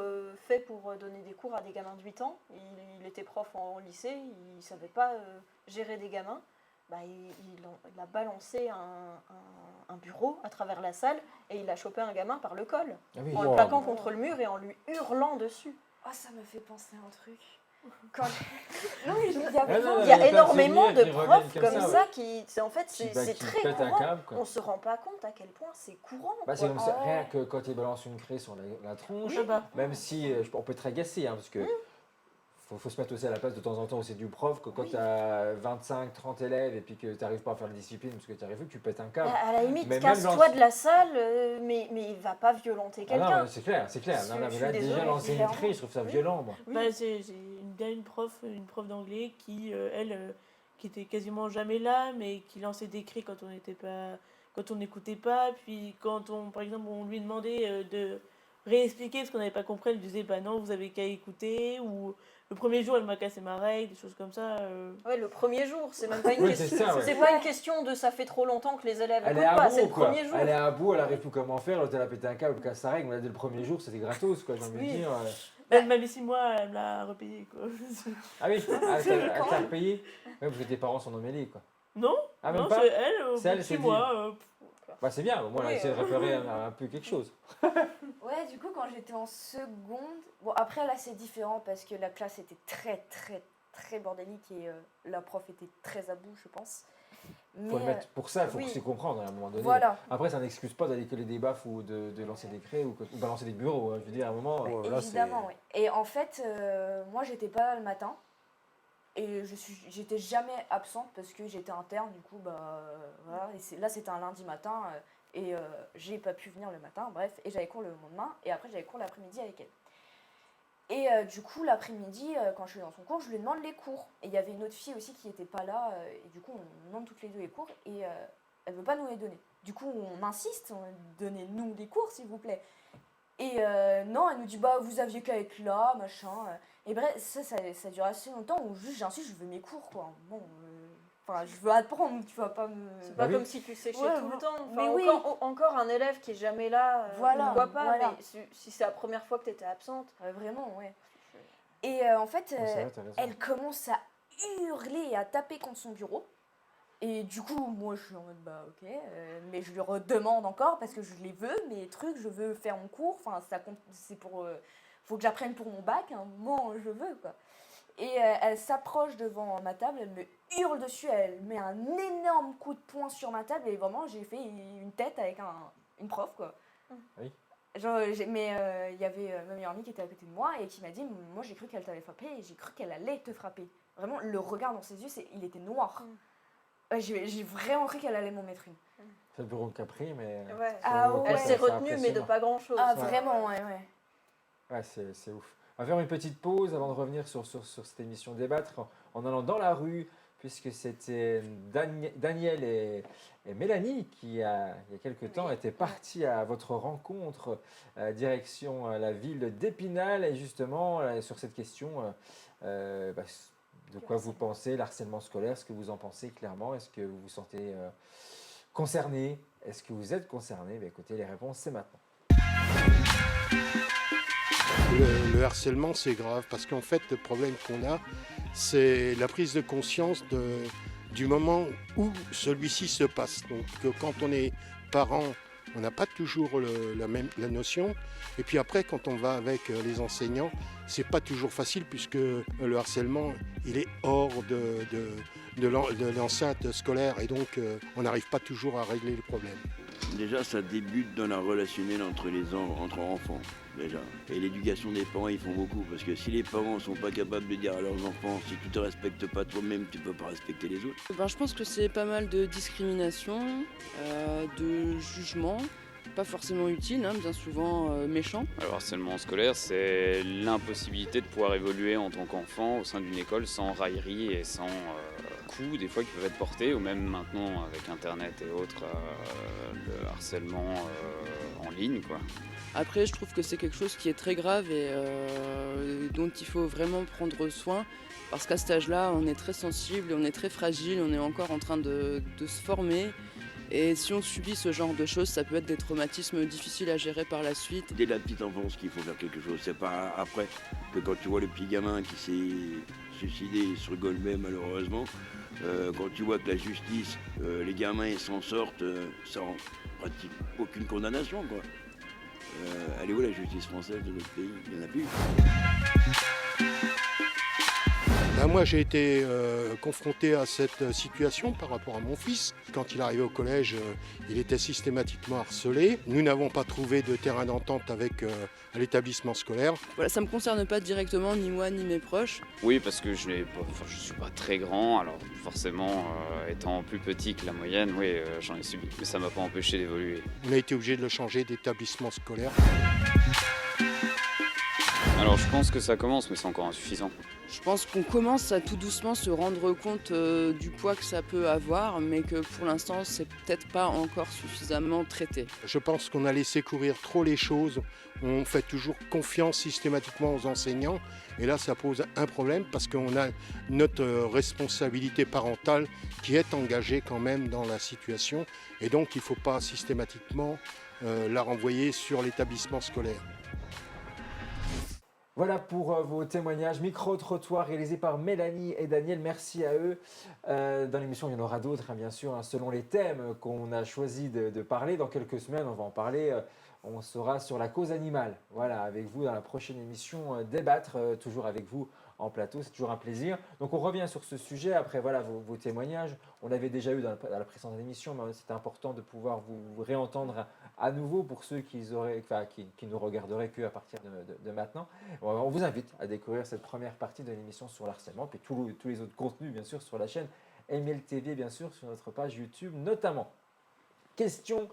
fait pour donner des cours à des gamins de 8 ans. Il était prof en lycée, il ne savait pas gérer des gamins. Bah, il a balancé un bureau à travers la salle et il a chopé un gamin par le col, Ah oui. en le Wow. plaquant contre le mur et en lui hurlant dessus. Ah, ça me fait penser à un truc. Quand... non, mais il y avait Ah, non, Il y a plein de énormément souvenirs de qui reviennent profs comme comme ça, ça, ouais. qui, en fait, c'est Qui très pètent un courant. câble, quoi. On se rend pas compte à quel point c'est courant. Bah, quoi. comme ça, rien que quand il balance une craie sur la tronche, Ah bah. même si on peut être agacé, hein, parce que faut se mettre aussi à la place de temps en temps aussi du prof, que quand tu as 25, 30 élèves et puis que tu n'arrives pas à faire la discipline parce que tu arrives plus, tu pètes un câble. À la limite, Mais même casse-toi dans- de la salle, mais il va pas violenter Ah non, quelqu'un. mais c'est clair, c'est clair. Non, Je non, mais suis là, désolée, déjà, lancer une clairement. craie, je trouve ça Oui. violent, moi. Oui. Bah, j'ai une prof d'anglais qui, elle, qui était quasiment jamais là, mais qui lançait des cris quand on n'était pas, quand on n'écoutait pas. Puis quand par exemple, on lui demandait de réexpliquer ce qu'on n'avait pas compris, elle disait bah non, vous avez qu'à écouter. Ou le premier jour, elle m'a cassé ma règle, des choses comme ça. Ouais, le premier jour, c'est même pas une Oui, question. c'est ça, ouais. C'est pas une question de ça fait trop longtemps que les élèves Elle est écoutent à pas, bout, c'est le quoi. premier jour. Elle est à bout, elle arrive plus comment faire, l'autre elle a pété un câble, elle casse sa règle, mais là, dès le premier jour, c'était gratos, quoi, j'ai envie Oui. de dire. Elle m'avait 6 mois, elle me l'a repayé quoi. Ah oui, elle t'a repayé. Oui, parce que tes parents sont emmêlés, quoi. Non, Ah, même non, pas c'est elle, au C'est bout elle, de c'est 6 dit. mois. Bah, c'est bien, au moins, elle a Oui, essayé de repérer un peu quelque chose. Ouais, du coup, quand j'étais en seconde... Bon, après, là, c'est différent parce que la classe était très, très, très bordélique et la prof était très à bout, je pense. Il faut le Mais, mettre pour ça, il faut oui. aussi comprendre à un moment donné. Voilà. Après, ça n'excuse pas d'aller coller des baffes ou de lancer des craies ou balancer des bureaux. Je veux dire, à un moment. Ouais. Là, Évidemment, oui. Et en fait, moi, j'étais pas là le matin. Et j'étais jamais absente parce que j'étais interne, du coup, voilà. Et là, c'était un lundi matin. Et j'ai pas pu venir le matin, bref. Et j'avais cours le lendemain. Et après, j'avais cours l'après-midi avec elle. Et du coup, l'après-midi, quand je suis dans son cours, je lui demande les cours. Et il y avait une autre fille aussi qui n'était pas là. Et du coup, on demande toutes les deux les cours. Et elle ne veut pas nous les donner. Du coup, on insiste, donnez-nous des cours, s'il vous plaît. Et non, elle nous dit, bah, vous aviez qu'à être là, machin. Et bref, ça dure assez longtemps où juste j'insiste, je veux mes cours, quoi. Bon, enfin, je veux apprendre, tu vas pas me. C'est Bah pas oui. comme si tu séchais Ouais, tout le temps. Enfin, mais oui. encore un élève qui est jamais là, Voilà, pourquoi pas, voilà. mais si c'est la première fois que tu étais absente. Vraiment, ouais. Et en fait, Ouais, c'est vrai, t'as raison. elle commence à hurler et à taper contre son bureau. Et du coup, moi, je suis en mode, bah ok, mais je lui redemande encore parce que je les veux, mes trucs, je veux faire mon cours. Enfin, ça compte, c'est pour. Faut que j'apprenne pour mon bac, un moment, je veux, quoi. Et elle s'approche devant ma table, elle me hurle dessus, elle met un énorme coup de poing sur ma table et vraiment, j'ai fait une tête avec une prof, quoi. Oui. Genre, mais il y avait ma meilleure amie qui était à côté de moi et qui m'a dit, moi j'ai cru qu'elle t'avait frappé et j'ai cru qu'elle allait te frapper. Vraiment, le regard dans ses yeux, il était noir. J'ai vraiment cru qu'elle allait m'en mettre une. C'est le bureau qu'a pris, mais. Ouais. Ah Ouais, Elle ouais. s'est c'est retenue, mais de impressionnant. pas grand chose. Ah vraiment, ouais. Ouais, c'est ouf. On va faire une petite pause avant de revenir sur cette émission Débattre en allant dans la rue, puisque c'était Daniel et Mélanie qui, il y a quelques temps, étaient partis à votre rencontre, direction la ville d'Épinal. Et justement, sur cette question, de quoi vous pensez, l'harcèlement scolaire, ce que vous en pensez clairement, est-ce que vous vous sentez concerné, est-ce que vous êtes concerné? Écoutez, les réponses, c'est maintenant. Le harcèlement, c'est grave parce qu'en fait, le problème qu'on a, c'est la prise de conscience du moment où celui-ci se passe. Donc, quand on est parent, on n'a pas toujours la notion. Et puis après, quand on va avec les enseignants, c'est pas toujours facile puisque le harcèlement, il est hors de l'enceinte scolaire et donc on n'arrive pas toujours à régler le problème. Déjà, ça débute dans la relationnelle entre enfants, déjà. Et l'éducation des parents, ils font beaucoup. Parce que si les parents ne sont pas capables de dire à leurs enfants, si tu ne te respectes pas toi-même, tu ne peux pas respecter les autres. Je pense que c'est pas mal de discrimination, de jugement, pas forcément utile, bien souvent méchant. Le harcèlement scolaire, c'est l'impossibilité de pouvoir évoluer en tant qu'enfant au sein d'une école sans raillerie et sans coups, des fois qui peuvent être portés, ou même maintenant avec Internet et autres, le harcèlement en ligne, quoi. Après, je trouve que c'est quelque chose qui est très grave et dont il faut vraiment prendre soin. Parce qu'à cet âge-là, on est très sensible, on est très fragile, on est encore en train de se former. Et si on subit ce genre de choses, ça peut être des traumatismes difficiles à gérer par la suite. Dès la petite enfance qu'il faut faire quelque chose. C'est pas après que quand tu vois le petit gamin qui s'est suicidé, il se rigole même malheureusement. Quand tu vois que la justice, les gamins ils s'en sortent sans pratique aucune condamnation, quoi. Elle est où la justice française de notre pays? Il n'y en a plus. Moi, j'ai été confronté à cette situation par rapport à mon fils. Quand il arrivait au collège, il était systématiquement harcelé. Nous n'avons pas trouvé de terrain d'entente avec à l'établissement scolaire. Voilà, ça ne me concerne pas directement, ni moi, ni mes proches. Oui, parce que je ne suis pas très grand, alors forcément, étant plus petit que la moyenne, oui, j'en ai subi. Mais ça ne m'a pas empêché d'évoluer. On a été obligé de le changer d'établissement scolaire. Alors je pense que ça commence, mais c'est encore insuffisant. Je pense qu'on commence à tout doucement se rendre compte du poids que ça peut avoir, mais que pour l'instant, c'est peut-être pas encore suffisamment traité. Je pense qu'on a laissé courir trop les choses. On fait toujours confiance systématiquement aux enseignants. Et là, ça pose un problème parce qu'on a notre responsabilité parentale qui est engagée quand même dans la situation. Et donc, il ne faut pas systématiquement la renvoyer sur l'établissement scolaire. Voilà pour vos témoignages. Micro-trottoir réalisé par Mélanie et Daniel. Merci à eux. Dans l'émission, il y en aura d'autres, bien sûr, selon les thèmes qu'on a choisi de parler. Dans quelques semaines, on va en parler. On sera sur la cause animale. Voilà, avec vous dans la prochaine émission Débattre, toujours avec vous en plateau. C'est toujours un plaisir. Donc on revient sur ce sujet. Après, voilà vos témoignages. On l'avait déjà eu dans la précédente émission, mais c'était important de pouvoir vous réentendre à nouveau pour ceux qui nous regarderaient qu'à partir de maintenant. On vous invite à découvrir cette première partie de l'émission sur le harcèlement, puis tous les autres contenus, bien sûr, sur la chaîne MLTV, bien sûr, sur notre page YouTube notamment. Question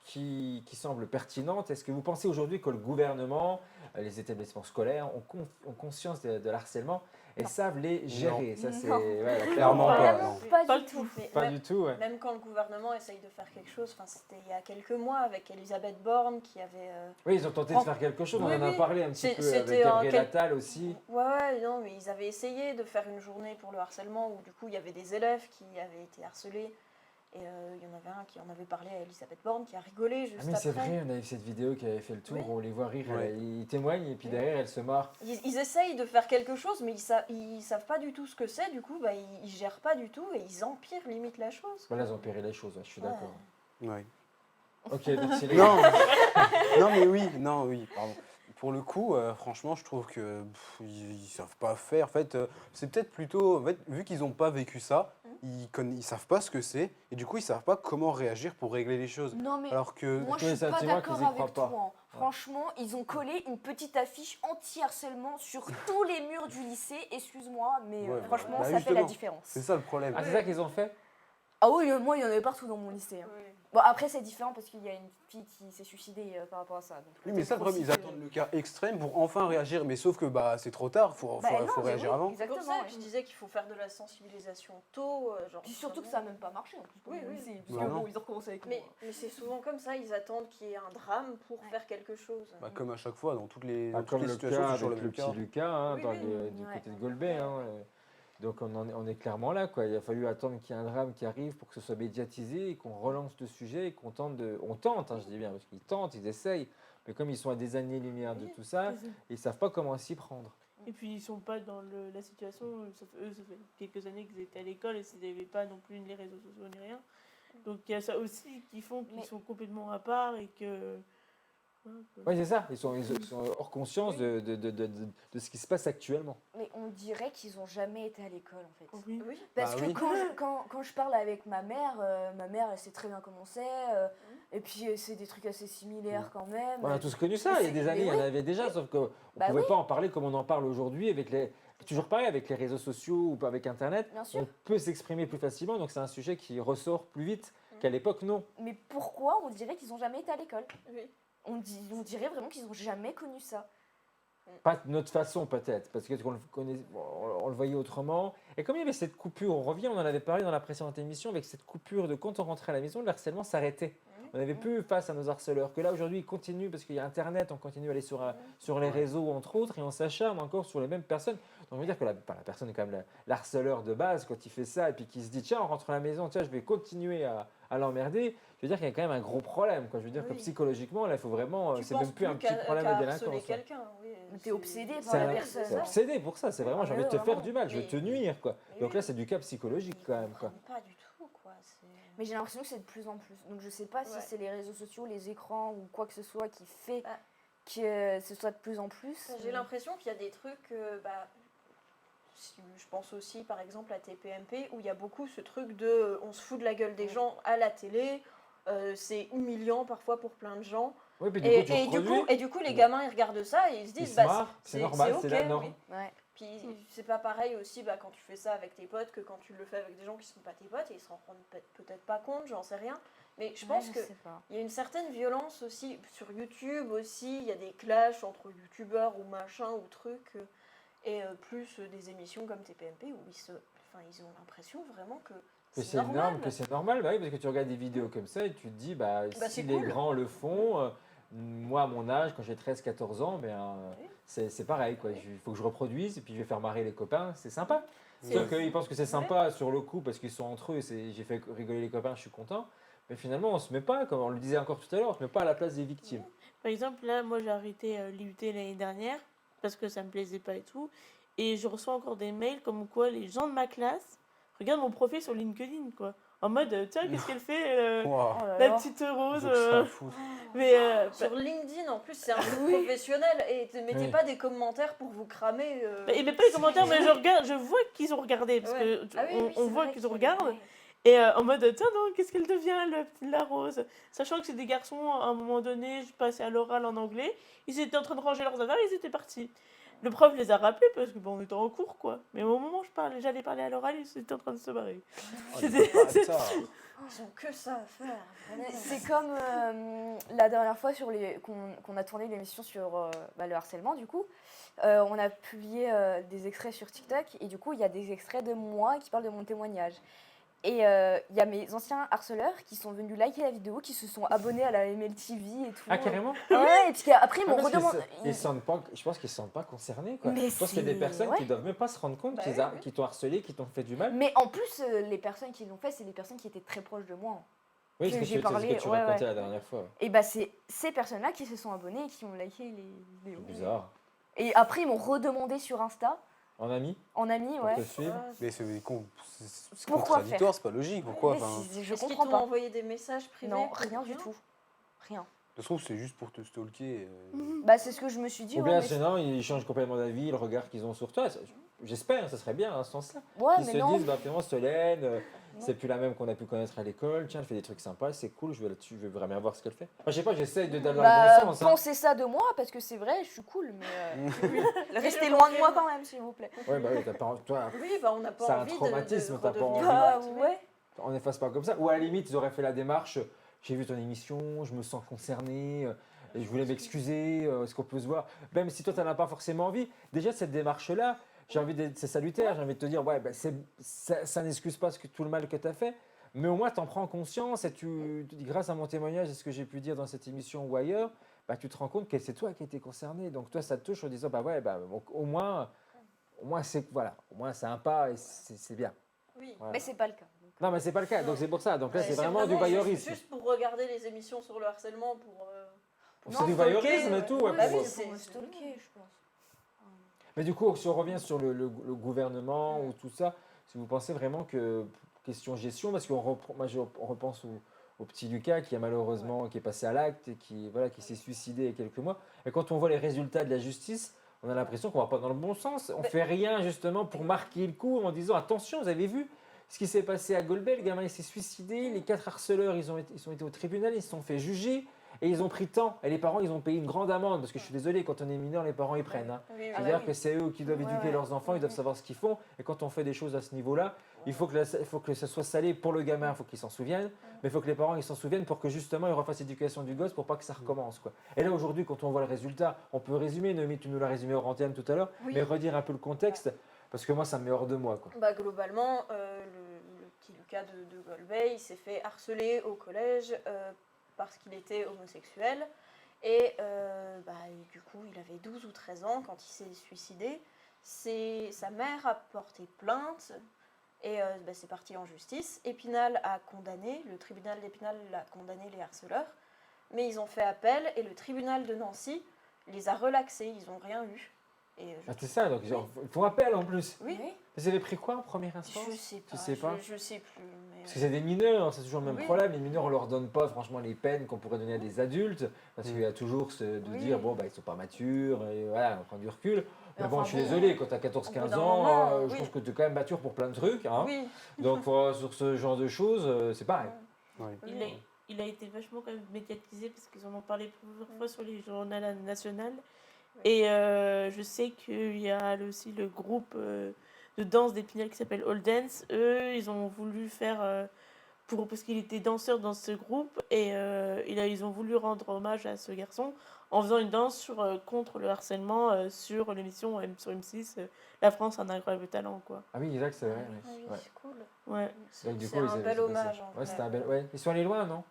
qui semble pertinente. Est-ce que vous pensez aujourd'hui que le gouvernement, les établissements scolaires ont conscience de l'harcèlement et savent les gérer? Ça, c'est Non. Clairement pas. Vraiment non. pas Pas du le tout. Mais pas même, du tout. Ouais. même quand le gouvernement essaye de faire quelque chose, c'était il y a quelques mois avec Elisabeth Borne qui avait. Oui, ils ont tenté de faire quelque chose. On Oui, en a oui. parlé un petit peu avec C'était un Gabriel Attal aussi. Ouais, non, mais ils avaient essayé de faire une journée pour le harcèlement où du coup il y avait des élèves qui avaient été harcelés. Et il y en avait un qui en avait parlé à Elisabeth Borne qui a rigolé juste Ah mais après. c'est vrai, on a vu cette vidéo qui avait fait le tour, Oui. où on les voit rire, Ouais. ils témoignent et puis derrière elle se marre. Ils essayent de faire quelque chose, mais ils savent pas du tout ce que c'est. Du coup, ils gèrent pas du tout et ils empirent limite la chose. Voilà, ils ont empiré les choses, ouais, je suis Ouais. d'accord. Ouais. Ok, merci les Non, non, oui, pardon. Pour le coup, franchement, je trouve que ils savent pas faire. En fait, c'est peut-être plutôt, en fait, vu qu'ils n'ont pas vécu ça, ils savent pas ce que c'est, et du coup, ils savent pas comment réagir pour régler les choses. Non, mais Alors que, moi, que je les suis pas sentiments d'accord qu'ils y croient avec pas. toi. Hein. Franchement, ils ont collé une petite affiche anti-harcèlement sur tous les murs du lycée. Excuse-moi, mais Ouais, franchement, bah ça fait la justement, différence. c'est ça le problème. Ah, c'est ça qu'ils ont fait? Ah oui, moi, il y en avait partout dans mon lycée. Hein. Bon, après, c'est différent parce qu'il y a une fille qui s'est suicidée par rapport à ça. Donc Oui, mais ça, le peut-être problème, ils aussi que- attendent le cas extrême pour enfin réagir, mais sauf que c'est trop tard, faut Bah non, faut mais réagir oui, avant. C'est pour Exactement. ça que je disais qu'il faut faire de la sensibilisation tôt. Genre, Puis surtout que ça n'a même pas marché en plus pour Oui, mon oui. lycée. Bah Parce que non. bon, ils ont recommencé avec Mais, moi. mais c'est souvent comme ça, ils attendent qu'il y ait un drame pour faire quelque chose. Comme à chaque fois, dans toutes les, Ah, dans toutes comme les le situations, cas c'est toujours avec le le même cas. petit Lucas hein, Oui, dans oui. du Ouais. côté de Golbet. Hein, donc on est clairement là, quoi. Il a fallu attendre qu'il y ait un drame qui arrive pour que ce soit médiatisé et qu'on relance le sujet et qu'on tente on tente, hein, je dis bien, parce qu'ils tentent, ils essayent, mais comme ils sont à des années-lumière de tout ça, ils savent pas comment s'y prendre. Et puis ils sont pas dans la situation, ça fait quelques années qu'ils étaient à l'école et s'ils n'avaient pas non plus les réseaux sociaux ni rien. Donc il y a ça aussi qui font qu'ils Mais- sont complètement à part et que... Oui, c'est ça, ils sont hors conscience de ce qui se passe actuellement. Mais on dirait qu'ils ont jamais été à l'école en fait. Oui. Oui. Parce Bah que oui. quand je parle avec ma mère elle sait très bien comment c'est. Et puis c'est des trucs assez similaires quand même. On a tous connu ça, il y a des années, il y en avait déjà, sauf qu'on ne Bah pouvait oui. pas en parler comme on en parle aujourd'hui avec toujours pareil, avec les réseaux sociaux ou avec Internet, Bien sûr. on peut s'exprimer plus facilement, donc c'est un sujet qui ressort plus vite qu'à l'époque, non. Mais pourquoi on dirait qu'ils ont jamais été à l'école? Oui. On dirait vraiment qu'ils ont jamais connu ça. Pas de notre façon peut-être, parce que on le voyait autrement. Et comme il y avait cette coupure, on revient, on en avait parlé dans la précédente émission, avec cette coupure de quand on rentrait à la maison, le harcèlement s'arrêtait. On n'avait plus face à nos harceleurs. Que là aujourd'hui, ils continuent, parce qu'il y a Internet, on continue à aller sur les réseaux entre autres, et on s'acharne encore sur les mêmes personnes. Donc on veut dire que la personne est quand même l'harceleur de base, quand il fait ça, et puis qu'il se dit, tiens, on rentre à la maison, tiens, je vais continuer à l'emmerder. Je veux dire qu'il y a quand même un gros problème. Quoi. Je veux dire que Oui. psychologiquement, là, il faut vraiment. Tu C'est penses même plus un plus petit problème qu'à de harceler délinquance. Ouais. quelqu'un. Oui, Mais t'es c'est- obsédé par C'est la un- personne. c'est obsédé pour ça, c'est vraiment, j'ai envie de te Ouais, faire vraiment. du mal, je veux Mais- te nuire. Quoi. Mais Donc oui. là, c'est du cas psychologique Ils quand même. Quoi. comprennent pas du tout, quoi. Mais j'ai l'impression que c'est de plus en plus. Donc je sais pas si Ouais. c'est les réseaux sociaux, les écrans ou quoi que ce soit qui fait Ah. que ce soit de plus en plus. J'ai l'impression qu'il y a des trucs, je pense aussi par exemple à TPMP, où il y a beaucoup ce truc de on se fout de la gueule des gens à la télé, c'est humiliant parfois pour plein de gens. Oui, puis du Et, coup, tu et du reproduis, coup, et du coup, les gamins ils regardent ça et ils se ils disent se marrent, c'est normal, c'est ok, la norme. oui. Ouais. Puis c'est pas pareil aussi quand tu fais ça avec tes potes que quand tu le fais avec des gens qui sont pas tes potes et ils se rendent peut-être pas compte, j'en sais rien. Mais je pense Ouais, que sais pas. il y a une certaine violence aussi sur YouTube aussi. Il y a des clashs entre youtubeurs ou machin ou trucs et plus des émissions comme TPMP où ils ont l'impression vraiment que Que c'est c'est normal. énorme, que c'est normal, bah oui, parce que tu regardes des vidéos comme ça et tu te dis, Bah, si c'est les cool. grands le font, moi à mon âge, quand j'ai 13-14 ans, Oui. c'est pareil. Il faut que je reproduise et puis je vais faire marrer les copains, c'est sympa. C'est- Sauf qu'ils pensent que c'est sympa sur le coup parce qu'ils sont entre eux, j'ai fait rigoler les copains, je suis content. Mais finalement, on se met pas, comme on le disait encore tout à l'heure, on se met pas à la place des victimes. Par exemple, là, moi j'ai arrêté l'IUT l'année dernière parce que ça me plaisait pas et tout. Et je reçois encore des mails comme quoi les gens de ma classe regarde mon profil sur LinkedIn, quoi. En mode, tiens, qu'est-ce qu'elle fait, Wow. Oh là la là. petite rose. Donc, ça fout. Mais Sur LinkedIn, en plus, c'est un truc professionnel et ne mettez Oui. pas des commentaires pour vous cramer. il met pas les commentaires, mais je vois qu'ils ont regardé, parce Ouais. que Ah oui, oui, on c'est voit vrai qu'ils qu'il ont y a- regardé. Et en mode, tiens, non, qu'est-ce qu'elle devient, la rose? Sachant que c'est des garçons, à un moment donné, je passais à l'oral en anglais, ils étaient en train de ranger leurs affaires, ils étaient partis. Le prof les a rappelés parce que bon, on était en cours, quoi. Mais au moment où j'allais parler à l'oral, ils étaient en train de se barrer. Oh, C'est- les bâtards. Ils ont que ça à faire. vraiment. C'est comme la dernière fois qu'on a tourné l'émission sur le harcèlement, du coup. On a publié des extraits sur TikTok et du coup, il y a des extraits de moi qui parlent de mon témoignage. Et il y a mes anciens harceleurs qui sont venus liker la vidéo, qui se sont abonnés à la MLTV et tout. Ah, carrément? Ouais, et puis après, ils m'ont Parce qu'ils redemandé. ils se sentent pas, je pense qu'ils ne se sentent pas concernés. Quoi. Mais Je pense qu'il y a des c'est- personnes ouais. qui ne doivent même pas se rendre compte Bah qu'ils oui, oui. qu'ils t'ont harcelé, qu'ils t'ont fait du mal. Mais en plus, les personnes qui l'ont fait, c'est des personnes qui étaient très proches de moi. Oui, que c'est j'ai ce que parlé, tu ouais, racontais ouais. la dernière fois. Et bah, c'est ces personnes-là qui se sont abonnées et qui ont liké les vidéos. C'est bizarre. Et après, ils m'ont redemandé sur Insta, En ami, en ami, pour ouais. te suivre. Mais c'est Pourquoi contradictoire, c'est pas logique. Pourquoi Mais enfin, je Est-ce qu'ils comprends t'ont pas. envoyé des messages privés Non, pour rien du rien tout. Rien. Ça se trouve, c'est juste pour te stalker. Bah, c'est ce que je me suis dit. Ou ouais, bien mais sinon, ils changent complètement d'avis, le regard qu'ils ont sur toi. J'espère, ça serait bien, dans ce sens-là. ouais, Ils mais se non. disent, bah, finalement, Solène, Non. c'est plus la même qu'on a pu connaître à l'école. Tiens, elle fait des trucs sympas, c'est cool, je vais là-dessus, je vais vraiment voir ce qu'elle fait. Enfin, je sais pas, j'essaye d'aller dans Bah, le bon sens. Hein. pensez ça de moi, parce que c'est vrai, je suis cool, mais restez je loin de moi confirme. quand même, s'il vous plaît. Ouais, bah oui, t'as pas, toi, Oui, bah on n'a pas C'est un envie traumatisme, de t'as pas envie. Bah, redevenir ouais. on n'efface pas comme ça. Ou à la limite, ils auraient fait la démarche, j'ai vu ton émission, je me sens concerné, et je voulais m'excuser, est-ce qu'on peut se voir? Même si toi, tu n'en as pas forcément envie, déjà, cette démarche-là, c'est salutaire, j'ai envie de te dire, ouais, bah, ça n'excuse pas tout le mal que tu as fait, mais au moins, tu en prends conscience et tu dis, grâce à mon témoignage et ce que j'ai pu dire dans cette émission ou ailleurs, bah, tu te rends compte que c'est toi qui as été concerné. Donc, toi, ça te touche en disant, bah ouais, bah, donc, au moins c'est voilà, au moins c'est un pas et c'est bien. Oui. Voilà. Mais c'est pas le cas. donc. Non, mais c'est pas le cas, donc c'est pour ça. Donc là, Ouais, c'est vraiment du voyeurisme. Juste pour regarder les émissions sur le harcèlement, C'est Non, du stalker, voyeurisme et tout. ouais, bah pour- oui, c'est pour me c'est- stalker, je pense. Mais du coup, si on revient sur le gouvernement ou tout ça, si vous pensez vraiment que, question gestion, parce qu'on on repense au petit Lucas qui a malheureusement, qui est passé à l'acte et qui s'est suicidé il y a quelques mois. Et quand on voit les résultats de la justice, on a l'impression qu'on va pas dans le bon sens. On fait rien justement pour marquer le coup en disant attention, vous avez vu ce qui s'est passé à Golbet, le gamin il s'est suicidé, les 4 harceleurs ils ont été au tribunal, ils se sont fait juger et ils ont pris tant. Et les parents ils ont payé une grande amende parce que je suis désolé, quand on est mineur, les parents ils prennent. Hein. Oui, oui. C'est-à-dire que c'est eux qui doivent Ouais, éduquer ouais. leurs enfants, ils doivent savoir ce qu'ils font. Et quand on fait des choses à ce niveau-là, il faut que ça soit salé pour le gamin, il faut qu'il s'en souvienne. Mais il faut que les parents ils s'en souviennent pour que justement ils refassent l'éducation du gosse pour pas que ça recommence. Quoi. Et là aujourd'hui, quand on voit le résultat, on peut résumer, Noémie, tu nous l'as résumé hors antenne tout à l'heure, Oui. mais redire un peu le contexte, parce que moi ça me met hors de moi. Quoi. Bah, globalement, le petit Lucas de Golbet, il s'est fait harceler au collège parce qu'il était homosexuel. Et du coup, il avait 12 ou 13 ans quand il s'est suicidé. Sa mère a porté plainte et c'est parti en justice. Épinal a condamné, le tribunal d'Épinal a condamné les harceleurs. Mais ils ont fait appel et le tribunal de Nancy les a relaxés, ils n'ont rien eu. Et Ah, c'est ça, donc ils font appel en plus. oui, Vous avez pris quoi en première instance? je sais pas. Tu sais pas Je sais plus. Mais, Parce que c'est des mineurs, c'est toujours le même Oui. problème. Les mineurs, on leur donne pas franchement les peines qu'on pourrait donner à des adultes, parce qu'il y a toujours de Oui. dire bon bah ils sont pas matures, et voilà, on prend du recul. Mais bon, enfin, je suis bon, désolé, quand tu as au bout 14-15 d'un ans, moment, je oui. pense que tu es quand même mature pour plein de trucs. Hein. oui. Donc sur ce genre de choses, c'est pareil. Ouais. Il a été vachement quand même médiatisé parce qu'ils en ont parlé plusieurs fois sur les journaux nationaux. Et je sais qu'il y a aussi le groupe de danse d'Épinal qui s'appelle All Dance. Eux, ils ont voulu faire, parce qu'il était danseur dans ce groupe, et ils ont voulu rendre hommage à ce garçon en faisant une danse contre le harcèlement sur l'émission sur M6, La France a un incroyable talent. Quoi. Ah oui, exact, c'est vrai. Ah oui, Ouais. c'est cool. Ouais. Donc, du C'est coup, un ils bel avaient fait hommage. ça. en Ouais, vrai. c'était un bel. Ouais. Ils sont allés loin, non?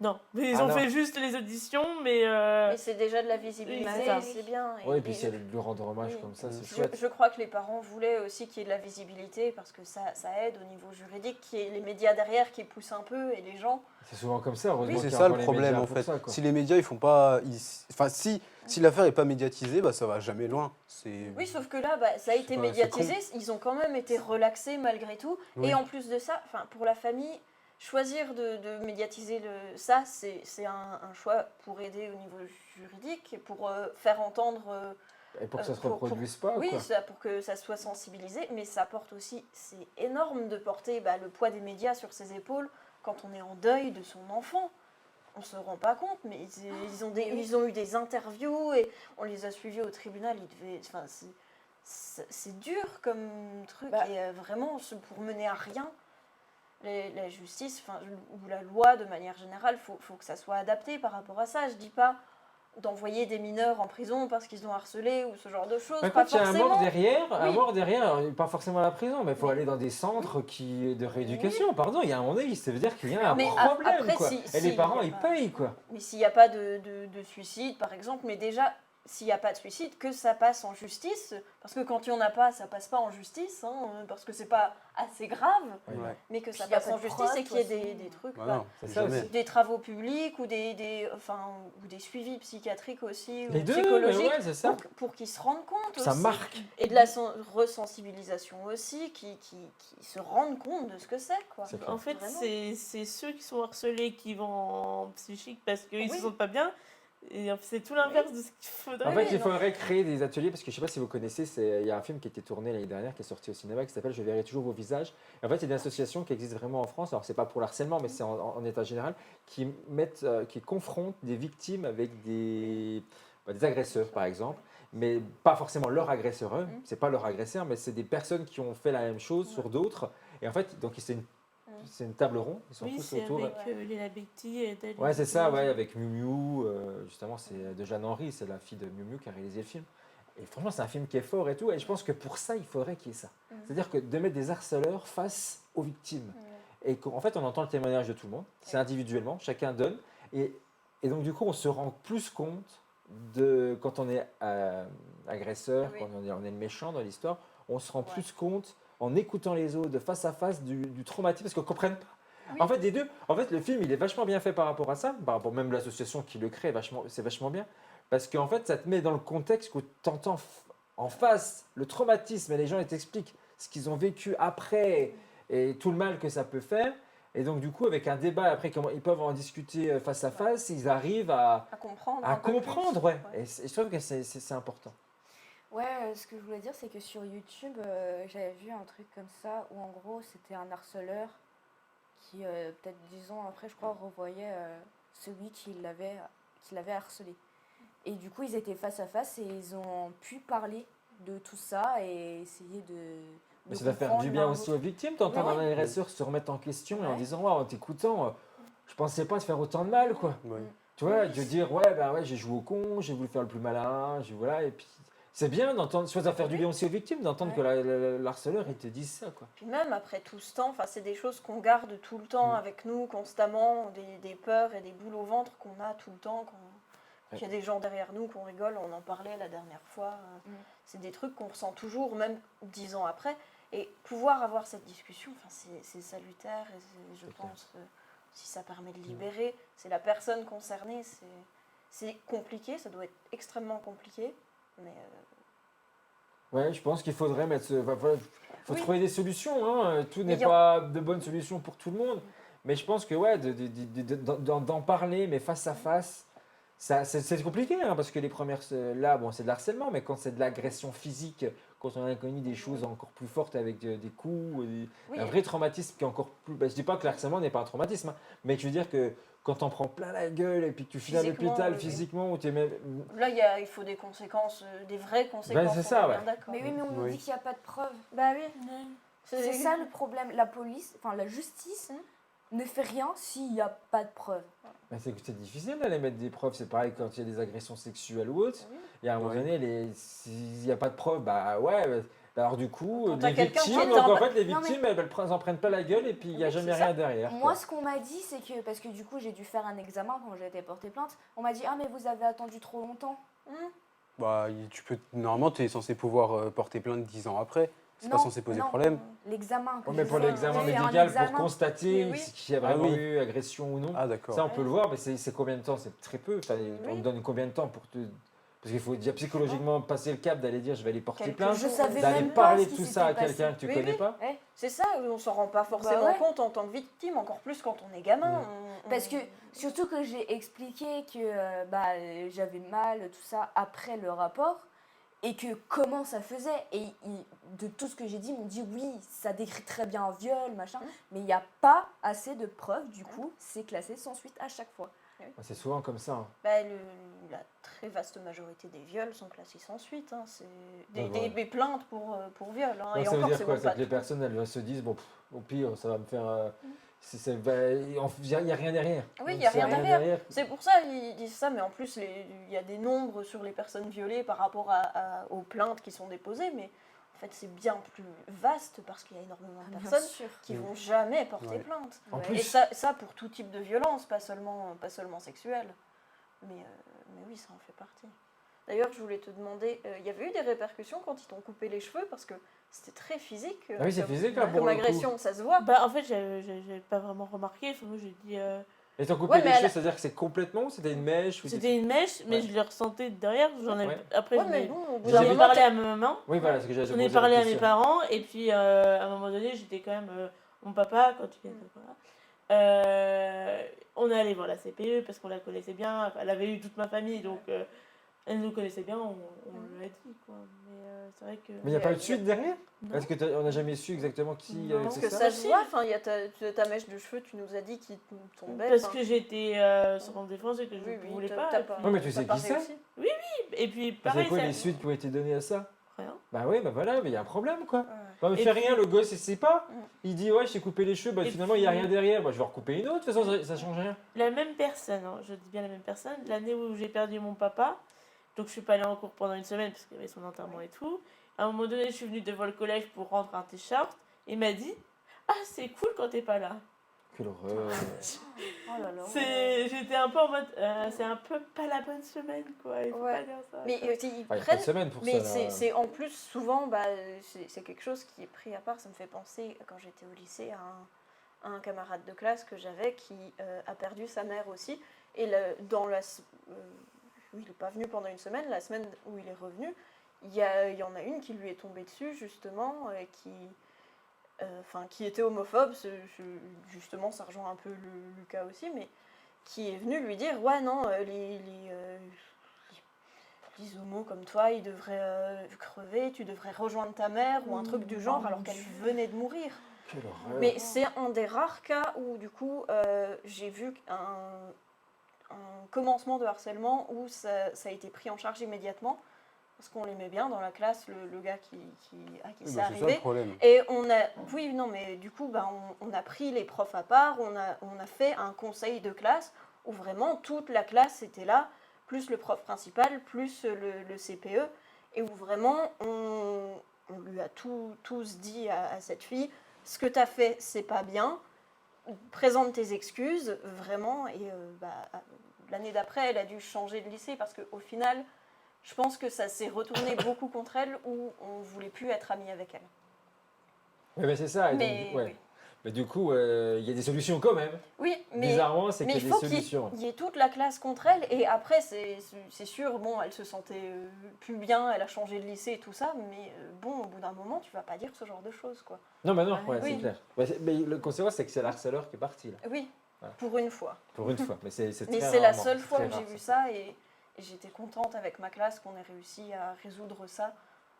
Non, mais ils Ah ont non. fait juste les auditions, mais Mais c'est déjà de la visibilité, c'est ça. c'est bien. Ouais, et puis c'est lui rendre hommage oui. comme ça, c'est Je, chouette. je crois que les parents voulaient aussi qu'il y ait de la visibilité parce que ça aide au niveau juridique, qu'il y ait les médias derrière qui poussent un peu et les gens. C'est souvent comme ça, heureusement. Oui, c'est qu'il y a ça encore le les problème médias en pour fait. ça, quoi. Si les médias ils font pas, enfin si l'affaire est pas médiatisée, bah ça va jamais loin. C'est Oui, sauf que là, ça a Je sais été pas, médiatisé, ils ont quand même été relaxés malgré tout. Oui. Et en plus de ça, pour la famille, choisir de médiatiser ça, c'est un choix pour aider au niveau juridique, et pour faire entendre... Et pour que ça se pour- reproduise pas, oui, quoi. pour que ça soit sensibilisé, mais ça porte aussi, c'est énorme de porter le poids des médias sur ses épaules quand on est en deuil de son enfant. On se rend pas compte, mais ils ont eu des interviews et on les a suivis au tribunal. C'est dur comme truc et vraiment pour mener à rien. La justice, ou la loi de manière générale, faut que ça soit adapté par rapport à ça. Je dis pas d'envoyer des mineurs en prison parce qu'ils ont harcelé ou ce genre de choses. Mais Pas quand il y a un mort forcément. derrière, Oui. pas forcément à la prison, mais il faut Oui. aller dans des centres de rééducation. Pardon, il y a un moment donné, ça veut dire qu'il y a un Mais problème, après, quoi. si- Et les si, parents, il y ils a pas- payent, quoi. Mais s'il n'y a pas de suicide, par exemple, mais déjà, s'il n'y a pas de suicide, que ça passe en justice, parce que quand il n'y en a pas, ça passe pas en justice, parce que c'est pas assez grave, Ouais. mais que ça Puis il y a passe pas en de justice preuves et qu'il y ait aussi. des trucs, Voilà, c'est ça jamais. aussi. des travaux publics ou des suivis psychiatriques aussi, Les ou deux, mais psychologiques, ouais, c'est ça. pour qu'ils se rendent compte Ça aussi. marque. Et de la resensibilisation aussi, qui se rendent compte de ce que c'est, quoi. C'est clair. en fait, Vraiment. c'est ceux qui sont harcelés qui vont en psychique parce qu'ils Oui. se sentent pas bien. Et c'est tout l'inverse de ce qu'il faudrait. En fait, oui, il non. faudrait créer des ateliers, parce que je sais pas si vous connaissez, il y a un film qui a été tourné l'année dernière, qui est sorti au cinéma, qui s'appelle Je verrai toujours vos visages. Et en fait, il y a une association qui existe vraiment en France, alors c'est pas pour l'harcèlement, mais c'est en état général, qui confrontent des victimes avec des agresseurs, par exemple, mais pas forcément leur agresseur, eux, c'est pas leur agresseur, mais c'est des personnes qui ont fait la même chose sur d'autres. Et en fait, donc c'est une table ronde, ils sont Oui, tous c'est autour. avec Léla Becti et Dali. Ouais, c'est ça, ouais, avec Miu Miu, justement, c'est de Jeanne Henry, c'est la fille de Miu Miu qui a réalisé le film. Et franchement, c'est un film qui est fort et tout, et je pense que pour ça, il faudrait qu'il y ait ça. C'est-à-dire que de mettre des harceleurs face aux victimes. Et qu'en fait, on entend le témoignage de tout le monde, c'est individuellement, chacun donne, et donc du coup, on se rend plus compte de, quand on est agresseur, Oui. quand on est le méchant dans l'histoire, on se rend plus compte, en écoutant les autres, de face à face, du traumatisme, parce qu'on ne comprenne pas. Oui. En fait, des deux, en fait, le film, il est vachement bien fait par rapport à ça, par rapport même l'association qui le crée, c'est vachement bien, parce qu'en fait, ça te met dans le contexte où tu entends en face le traumatisme, et les gens ils t'expliquent ce qu'ils ont vécu après, et tout le mal que ça peut faire, et donc du coup, avec un débat, après, comment ils peuvent en discuter face à face, ils arrivent à comprendre. à un peu plus. comprendre, ouais. Et je trouve que c'est important. Ouais, ce que je voulais dire, c'est que sur YouTube, j'avais vu un truc comme ça, où en gros, c'était un harceleur qui, peut-être 10 ans après, je crois, revoyait celui qui l'avait harcelé. Et du coup, ils étaient face à face et ils ont pu parler de tout ça et essayer Mais ça va faire du bien aussi aux victimes, d'entendre un agresseur se remettre en question et en Ouais. disant, ouais, en t'écoutant, je pensais pas te faire autant de mal, quoi. Ouais. Tu vois, de dire, ouais, j'ai joué au con, j'ai voulu faire le plus malin, voilà, et puis c'est bien d'entendre, ça va faire du bien aussi aux victimes, d'entendre que l'harceleur, il te dise ça, quoi. Puis même après tout ce temps, c'est des choses qu'on garde tout le temps avec nous, constamment, des peurs et des boules au ventre qu'on a tout le temps, qu'il y a des gens derrière nous, qu'on rigole, on en parlait la dernière fois. C'est des trucs qu'on ressent toujours, même 10 ans après. Et pouvoir avoir cette discussion, c'est salutaire, et je pense que si ça permet de libérer, c'est la personne concernée, c'est compliqué, ça doit être extrêmement compliqué, mais... Ouais, je pense qu'il faudrait faut trouver des solutions, hein. Tout n'est Mais pas de bonnes solutions pour tout le monde, mais je pense que, ouais, d'en parler, mais face à face, c'est compliqué, hein, parce que les premières, là, bon, c'est de l'harcèlement, mais quand c'est de l'agression physique, quand on a connu des choses encore plus fortes avec des coups, un vrai traumatisme qui est encore plus... je dis pas que le harcèlement n'est pas un traumatisme, hein, mais je veux dire que quand t'en prends plein la gueule et puis que tu finis à l'hôpital physiquement, où tu es même... Là, il faut des conséquences, des vraies conséquences. c'est ça, on est ouais. bien d'accord. Mais oui, mais on nous dit qu'il n'y a pas de preuves. Bah oui. C'est ça le problème. La police, enfin la justice, ne fait rien s'il n'y a pas de preuves. C'est difficile d'aller mettre des preuves, c'est pareil quand il y a des agressions sexuelles ou autres. Il y a un moment donné, s'il n'y a pas de preuves, bah ouais, Alors du coup, Quand t'as les quelqu'un qui victimes, est donc en un- fait, les Non, mais- victimes, elles en prennent pas la gueule et puis il n'y a Oui, jamais c'est ça. rien derrière. Moi, quoi. ce qu'on m'a dit, c'est que, parce que du coup, j'ai dû faire un examen quand j'ai été porter plainte, on m'a dit, ah, mais vous avez attendu trop longtemps. Bah, normalement, tu es censé pouvoir porter plainte 10 ans après. C'est pas Non, censé poser non. problème. L'examen. que Ouais, mais je pour fais, l'examen j'ai fait un médical, examen. pour constater Oui, oui. s'il y a Ah vraiment oui. eu agression ou non, Ah, d'accord. ça on peut le voir, mais c'est combien de temps? C'est très peu. Enfin, on Oui. te donne combien de temps pour te... Parce qu'il faut déjà psychologiquement passer le cap d'aller dire je vais aller porter Quelques plainte, Je savais d'aller même pas parler ce de qui tout ça à s'était quelqu'un passé. que tu Oui, connais oui. pas. Ouais, C'est ça, on s'en rend pas forcément ouais. compte en tant que victime, encore plus quand on est gamin. Mm. Parce que, surtout que j'ai expliqué que j'avais mal, tout ça, après le rapport, et que comment ça faisait. Et de tout ce que j'ai dit, ils m'ont dit oui, ça décrit très bien un viol, machin, mais il n'y a pas assez de preuves, du coup, c'est classé sans suite à chaque fois. C'est souvent comme ça. hein. Bah, la très vaste majorité des viols sont classés sans suite. Hein. C'est des plaintes pour viol. Hein. Non, Et ça veut encore, dire c'est quoi? même C'est pas que les tout. personnes, elles se disent, bon, au pire, ça va me faire... il n'y a rien derrière. Oui, il Donc, n'y a s'il y rien derrière. C'est pour ça qu'ils disent ça, mais en plus, il y a des nombres sur les personnes violées par rapport aux plaintes qui sont déposées, mais en fait, c'est bien plus vaste parce qu'il y a énormément de Bien personnes sûr. qui vont jamais porter Ouais. plainte. En Ouais. plus, Et ça pour tout type de violence, pas seulement sexuelle. Mais oui, ça en fait partie. D'ailleurs, je voulais te demander, il y avait eu des répercussions quand ils t'ont coupé les cheveux parce que c'était très physique. Ah oui, c'est physique, là, pour comme le coup. agression, ça se voit. Bah, en fait, j'avais pas vraiment remarqué. Enfin, moi, j'ai dit. et t'ont coupé Ouais, les mais cheveux, elle- c'est-à-dire que c'est complètement ou c'était une mèche ou C'était une mèche, mais Ouais. je le ressentais derrière. Ouais. Après, Ouais, j'en mais ai, bon, au bout J'en d'un j'en ai ai moment, parlé à ma maman. Oui, voilà, ce que j'allais J'en ai poser la parlé à mes question. parents. Et puis, à un moment donné, j'étais quand même. Mon papa, quand il était. Voilà. On est allé voir la CPE parce qu'on la connaissait bien. Enfin, elle avait eu toute ma famille, donc elle nous connaissait bien. On lui a dit, quoi. Mais c'est vrai que. Mais il n'y a pas eu de suite derrière? Non. Parce qu'on n'a jamais su exactement qui Non. avait parce fait que ça. ça se voit, enfin, il y a ta mèche de cheveux, tu nous as dit qu'il tombait. Parce enfin. que j'étais sur en défense et que je Oui, ne oui, voulais t'as- pas. t'as et puis- Ouais, mais tu sais t'as qui pas c'est? réussi. Et puis, C'est pareil, quoi ça- les suites qui ont été données à ça? Rien. Bah oui, bah voilà, mais il y a un problème quoi. Ouais. Non mais Et fait puis- rien, le gosse il sait pas. Mm. Il dit ouais, je t'ai coupé les cheveux, bah Et finalement il n'y a puis- rien derrière, bah je vais en recouper une autre, de toute façon ça change rien. La même personne, hein, je dis bien la même personne, l'année où j'ai perdu mon papa, donc je suis pas allée en cours pendant une semaine parce qu'il y avait son enterrement et tout. À un moment donné, je suis venue devant le collège pour rendre un t-shirt et il m'a dit « Ah, c'est cool quand t'es pas là Quelle horreur. Oh là là. ». J'étais un peu en mode c'est un peu pas la bonne semaine, quoi, il faut Ouais. pas dire ça. Mais ils Ah, il y a pas prennent. de semaine pour Mais ça. là. c'est en plus souvent, bah, c'est quelque chose qui est pris à part. Ça me fait penser, quand j'étais au lycée, à un camarade de classe que j'avais qui a perdu sa mère aussi. Et il n'est pas venu pendant une semaine. La semaine où il est revenu, il y en a une qui lui est tombée dessus, justement, qui était homophobe. Justement, ça rejoint un peu le cas aussi, mais qui est venu lui dire ouais, non, les homos comme toi, ils devraient crever, tu devrais rejoindre ta mère ou un truc du genre, Oh alors mon qu'elle Dieu. venait de mourir. Quelle horreur. Mais c'est un des rares cas où, du coup, j'ai vu un commencement de harcèlement où ça a été pris en charge immédiatement, parce qu'on l'aimait bien dans la classe, le gars à qui Oui, c'est bah, c'est ça le arrivé. problème. Et oui, non, mais du coup, bah, on a pris les profs à part, on a fait un conseil de classe où vraiment toute la classe était là, plus le prof principal, plus le CPE, et où vraiment on lui a tous dit à cette fille, ce que tu as fait, c'est pas bien, présente tes excuses, vraiment, et l'année d'après, elle a dû changer de lycée parce qu'au final, je pense que ça s'est retourné beaucoup contre elle, où on voulait plus être amis avec elle. Ouais, mais c'est ça. et Mais, donc, ouais. oui. Mais du coup, il y a des solutions quand même. Oui, mais Bizarrement, c'est mais qu'il y il a faut des qu'il solutions. y ait toute la classe contre elle, et après, c'est sûr, bon, elle se sentait plus bien, elle a changé de lycée et tout ça, mais bon, au bout d'un moment, tu vas pas dire ce genre de choses, quoi. Non, bah non, ouais, Oui. c'est clair. Mais le conséquence, c'est que c'est l'harceleur qui est parti, là, Oui, Voilà. pour une fois. pour une fois. Mais c'est Mais très c'est la rarement, seule c'est fois très où j'ai rare, vu ça, et j'étais contente avec ma classe qu'on ait réussi à résoudre ça.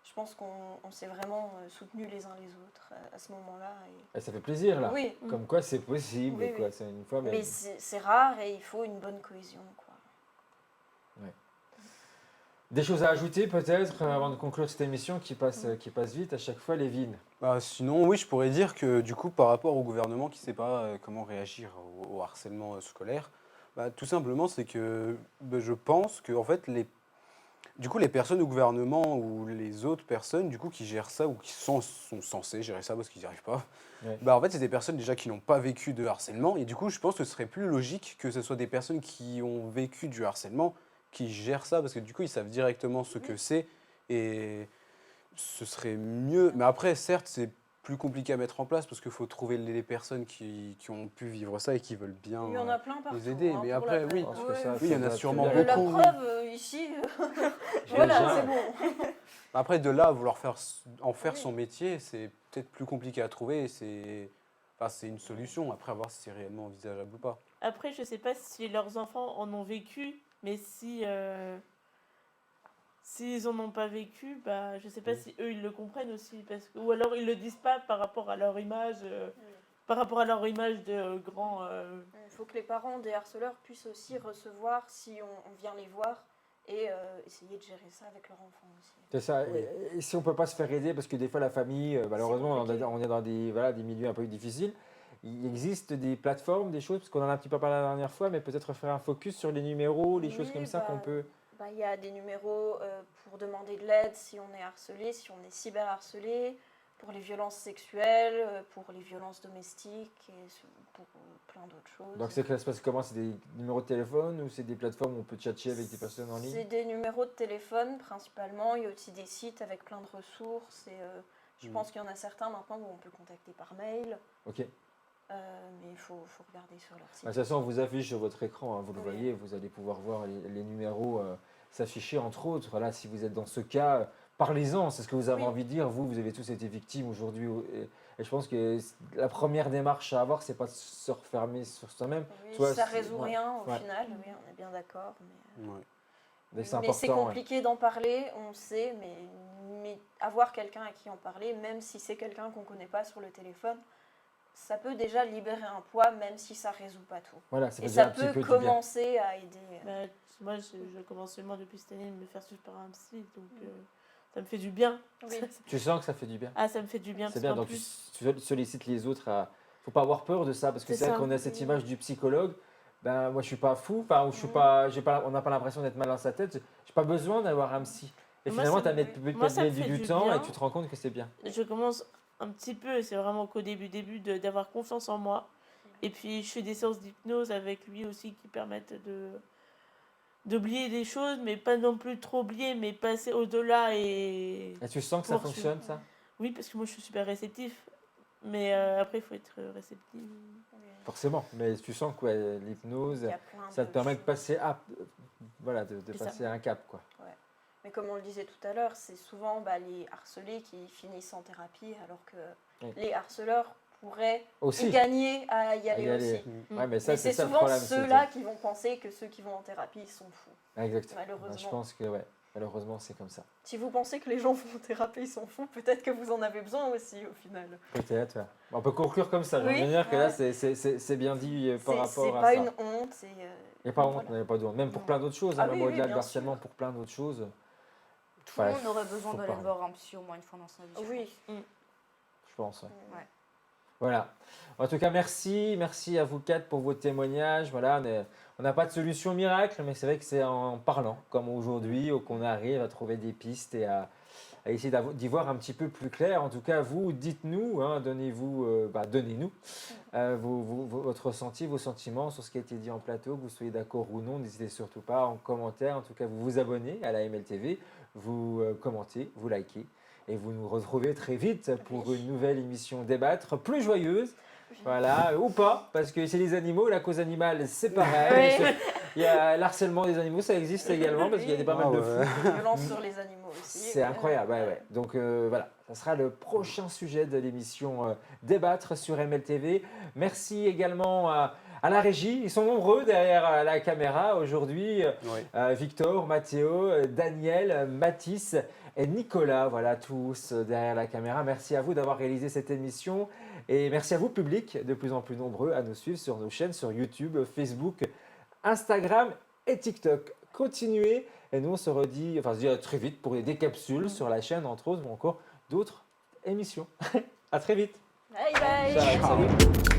Je pense qu'on s'est vraiment soutenus les uns les autres à ce moment-là. Et ça fait plaisir, là. Oui, Comme quoi, c'est possible, Oui, quoi. oui. C'est une fois, mais... mais c'est rare et il faut une bonne cohésion, quoi. Des choses à ajouter, peut-être, avant de conclure cette émission qui passe vite à chaque fois, Lévin. Bah, sinon, oui, je pourrais dire que du coup, par rapport au gouvernement qui ne sait pas comment réagir au harcèlement scolaire, bah, tout simplement, c'est que bah, je pense que en fait, Du coup, les personnes au gouvernement ou les autres personnes du coup, qui gèrent ça ou qui sont censées gérer ça parce qu'ils n'y arrivent pas, Ouais. bah, en fait, c'est des personnes déjà qui n'ont pas vécu de harcèlement. Et du coup, je pense que ce serait plus logique que ce soit des personnes qui ont vécu du harcèlement qui gèrent ça parce que du coup, ils savent directement ce que c'est et ce serait mieux. Mais après, certes, c'est plus compliqué à mettre en place parce qu'il faut trouver les personnes qui ont pu vivre ça et qui veulent bien Il y en a plein partout. les aider. hein, Mais pour après, la oui, peine. Je pense que Ouais. ça, oui, il y en a va sûrement très bien. La beaucoup. preuve, ici, voilà, Déjà. c'est bon. Après, de là à vouloir en faire Oui. son métier, c'est peut-être plus compliqué à trouver. C'est une solution. Après, à voir si c'est réellement envisageable ou pas. Après, je sais pas si leurs enfants en ont vécu, mais s'ils en ont pas vécu, bah, je sais pas si eux ils le comprennent aussi, ou alors ils le disent pas par rapport à leur image, de grands. Il faut que les parents des harceleurs puissent aussi recevoir si on vient les voir et essayer de gérer ça avec leur enfant aussi. C'est ça. Oui. Et si on peut pas se faire aider, parce que des fois la famille, malheureusement, compliqué. on est dans des milieux un peu difficiles. Il existe des plateformes, des choses, parce qu'on en a un petit peu parlé la dernière fois, mais peut-être faire un focus sur les numéros, les choses Oui, comme ça qu'on peut. Bah, il y a des numéros pour demander de l'aide si on est harcelé, si on est cyberharcelé, pour les violences sexuelles, pour les violences domestiques et pour plein d'autres choses. Donc c'est que ça se passe comment? C'est des numéros de téléphone ou c'est des plateformes où on peut tchatcher avec des personnes en ligne? C'est des numéros de téléphone principalement. Il y a aussi des sites avec plein de ressources. Et, je pense qu'il y en a certains maintenant où on peut contacter par mail. Ok. Mais il faut regarder sur leur site. De toute façon, on vous affiche sur votre écran, hein, vous le Oui. voyez, vous allez pouvoir voir les numéros s'afficher, entre autres. Là, si vous êtes dans ce cas, parlez-en, c'est ce que vous avez Oui. envie de dire. Vous avez tous été victimes aujourd'hui. Et je pense que la première démarche à avoir, c'est pas de se refermer sur soi-même. Oui, Toi, ça c'est- résout ouais, rien au ouais. final, oui, on est bien d'accord. Mais, Ouais. Mais c'est mais c'est important. ouais. compliqué d'en parler, on sait, mais avoir quelqu'un à qui en parler, même si c'est quelqu'un qu'on ne connaît pas sur le téléphone, ça peut déjà libérer un poids, même si ça ne résout pas tout. Voilà, ça Et fait déjà ça un petit peut peu du bien. commencer à aider. Bah, moi, je commence seulement depuis cette année de me faire suivre par un psy, donc ça me fait du bien. Oui. Tu sens que ça fait du bien. Ah, ça me fait du bien. C'est parce bien, qu'en donc plus, tu sollicite les autres à. Faut pas avoir peur de ça, parce que C'est c'est vrai ça. qu'on a cette Oui. image du psychologue. Ben, moi, je suis pas fou, enfin, ou je suis pas, on n'a pas l'impression d'être mal dans sa tête. J'ai pas besoin d'avoir un psy. Et Moi, finalement, ça tu as me- mis moi, ça me du fait du temps bien. et tu te rends compte que c'est bien. je commence un petit peu, c'est vraiment qu'au début, d'avoir confiance en moi. Et puis, je fais des séances d'hypnose avec lui aussi qui permettent d'oublier des choses, mais pas non plus trop oublier, mais passer au-delà et... Et tu sens que ça Poursuivre. fonctionne, ça? Oui, parce que moi, je suis super réceptif. Mais après, il faut être réceptif. Forcément, mais tu sens que ouais, l'hypnose, Il y a plein ça te permet de choses. passer voilà, de C'est ça. passer un cap, quoi. Mais comme on le disait tout à l'heure, c'est souvent les harcelés qui finissent en thérapie, alors que Oui. les harceleurs pourraient Aussi. y gagner à y aller y aller. aussi. Ouais, mais ça, Mais c'est c'est ça le souvent problème. c'est ceux-là qui vont penser que ceux qui vont en thérapie sont fous. Exact. Malheureusement. Je pense que, ouais, malheureusement, c'est comme ça. Si vous pensez que les gens vont en thérapie, ils sont fous, peut-être que vous en avez besoin aussi au final. Peut-être. Ouais. On peut conclure comme ça. J'ai Oui, envie de dire que là, ouais. c'est bien dit par C'est rapport à pas ça. une honte. C'est, Il n'y a pas honte, voilà. il n'y a pas de honte. Même pour Non. plein d'autres choses, Ah même oui, oui, au-delà de bien harcèlement, sûr. pour plein d'autres choses. Tout le Ouais, monde aurait besoin faut d'aller parler. voir un psy au moins une fois dans sa vie. je Oui. pense. Je pense. Ouais. Ouais. Voilà. En tout cas, merci à vous quatre pour vos témoignages. Voilà, on n'a pas de solution miracle, mais c'est vrai que c'est en parlant, comme aujourd'hui, qu'on arrive à trouver des pistes et à essayer d'y voir un petit peu plus clair. En tout cas, vous, dites-nous, hein, donnez-nous votre ressenti, vos sentiments sur ce qui a été dit en plateau, que vous soyez d'accord ou non. N'hésitez surtout pas en commentaire. En tout cas, vous vous abonnez à la MLTV, vous commentez, vous likez. Et vous nous retrouvez très vite pour une nouvelle émission Débattre, plus joyeuse. Voilà, ou pas, parce que c'est les animaux, la cause animale, c'est pareil. Oui. Il y a l'harcèlement des animaux, ça existe également, parce qu'il y a des pas mal de fous. Les violences sur les animaux aussi. C'est incroyable, ouais. Donc voilà, ça sera le prochain sujet de l'émission Débattre sur MLTV. Merci également à la régie, ils sont nombreux derrière la caméra aujourd'hui. Ouais. Victor, Mathéo, Daniel, Mathis et Nicolas, voilà tous derrière la caméra. Merci à vous d'avoir réalisé cette émission et merci à vous public, de plus en plus nombreux à nous suivre sur nos chaînes, sur YouTube, Facebook, Instagram et TikTok. Continuez et nous on se redit, enfin se dit à très vite pour des capsules sur la chaîne entre autres ou encore d'autres émissions. À très vite. Bye bye. Ciao, salut.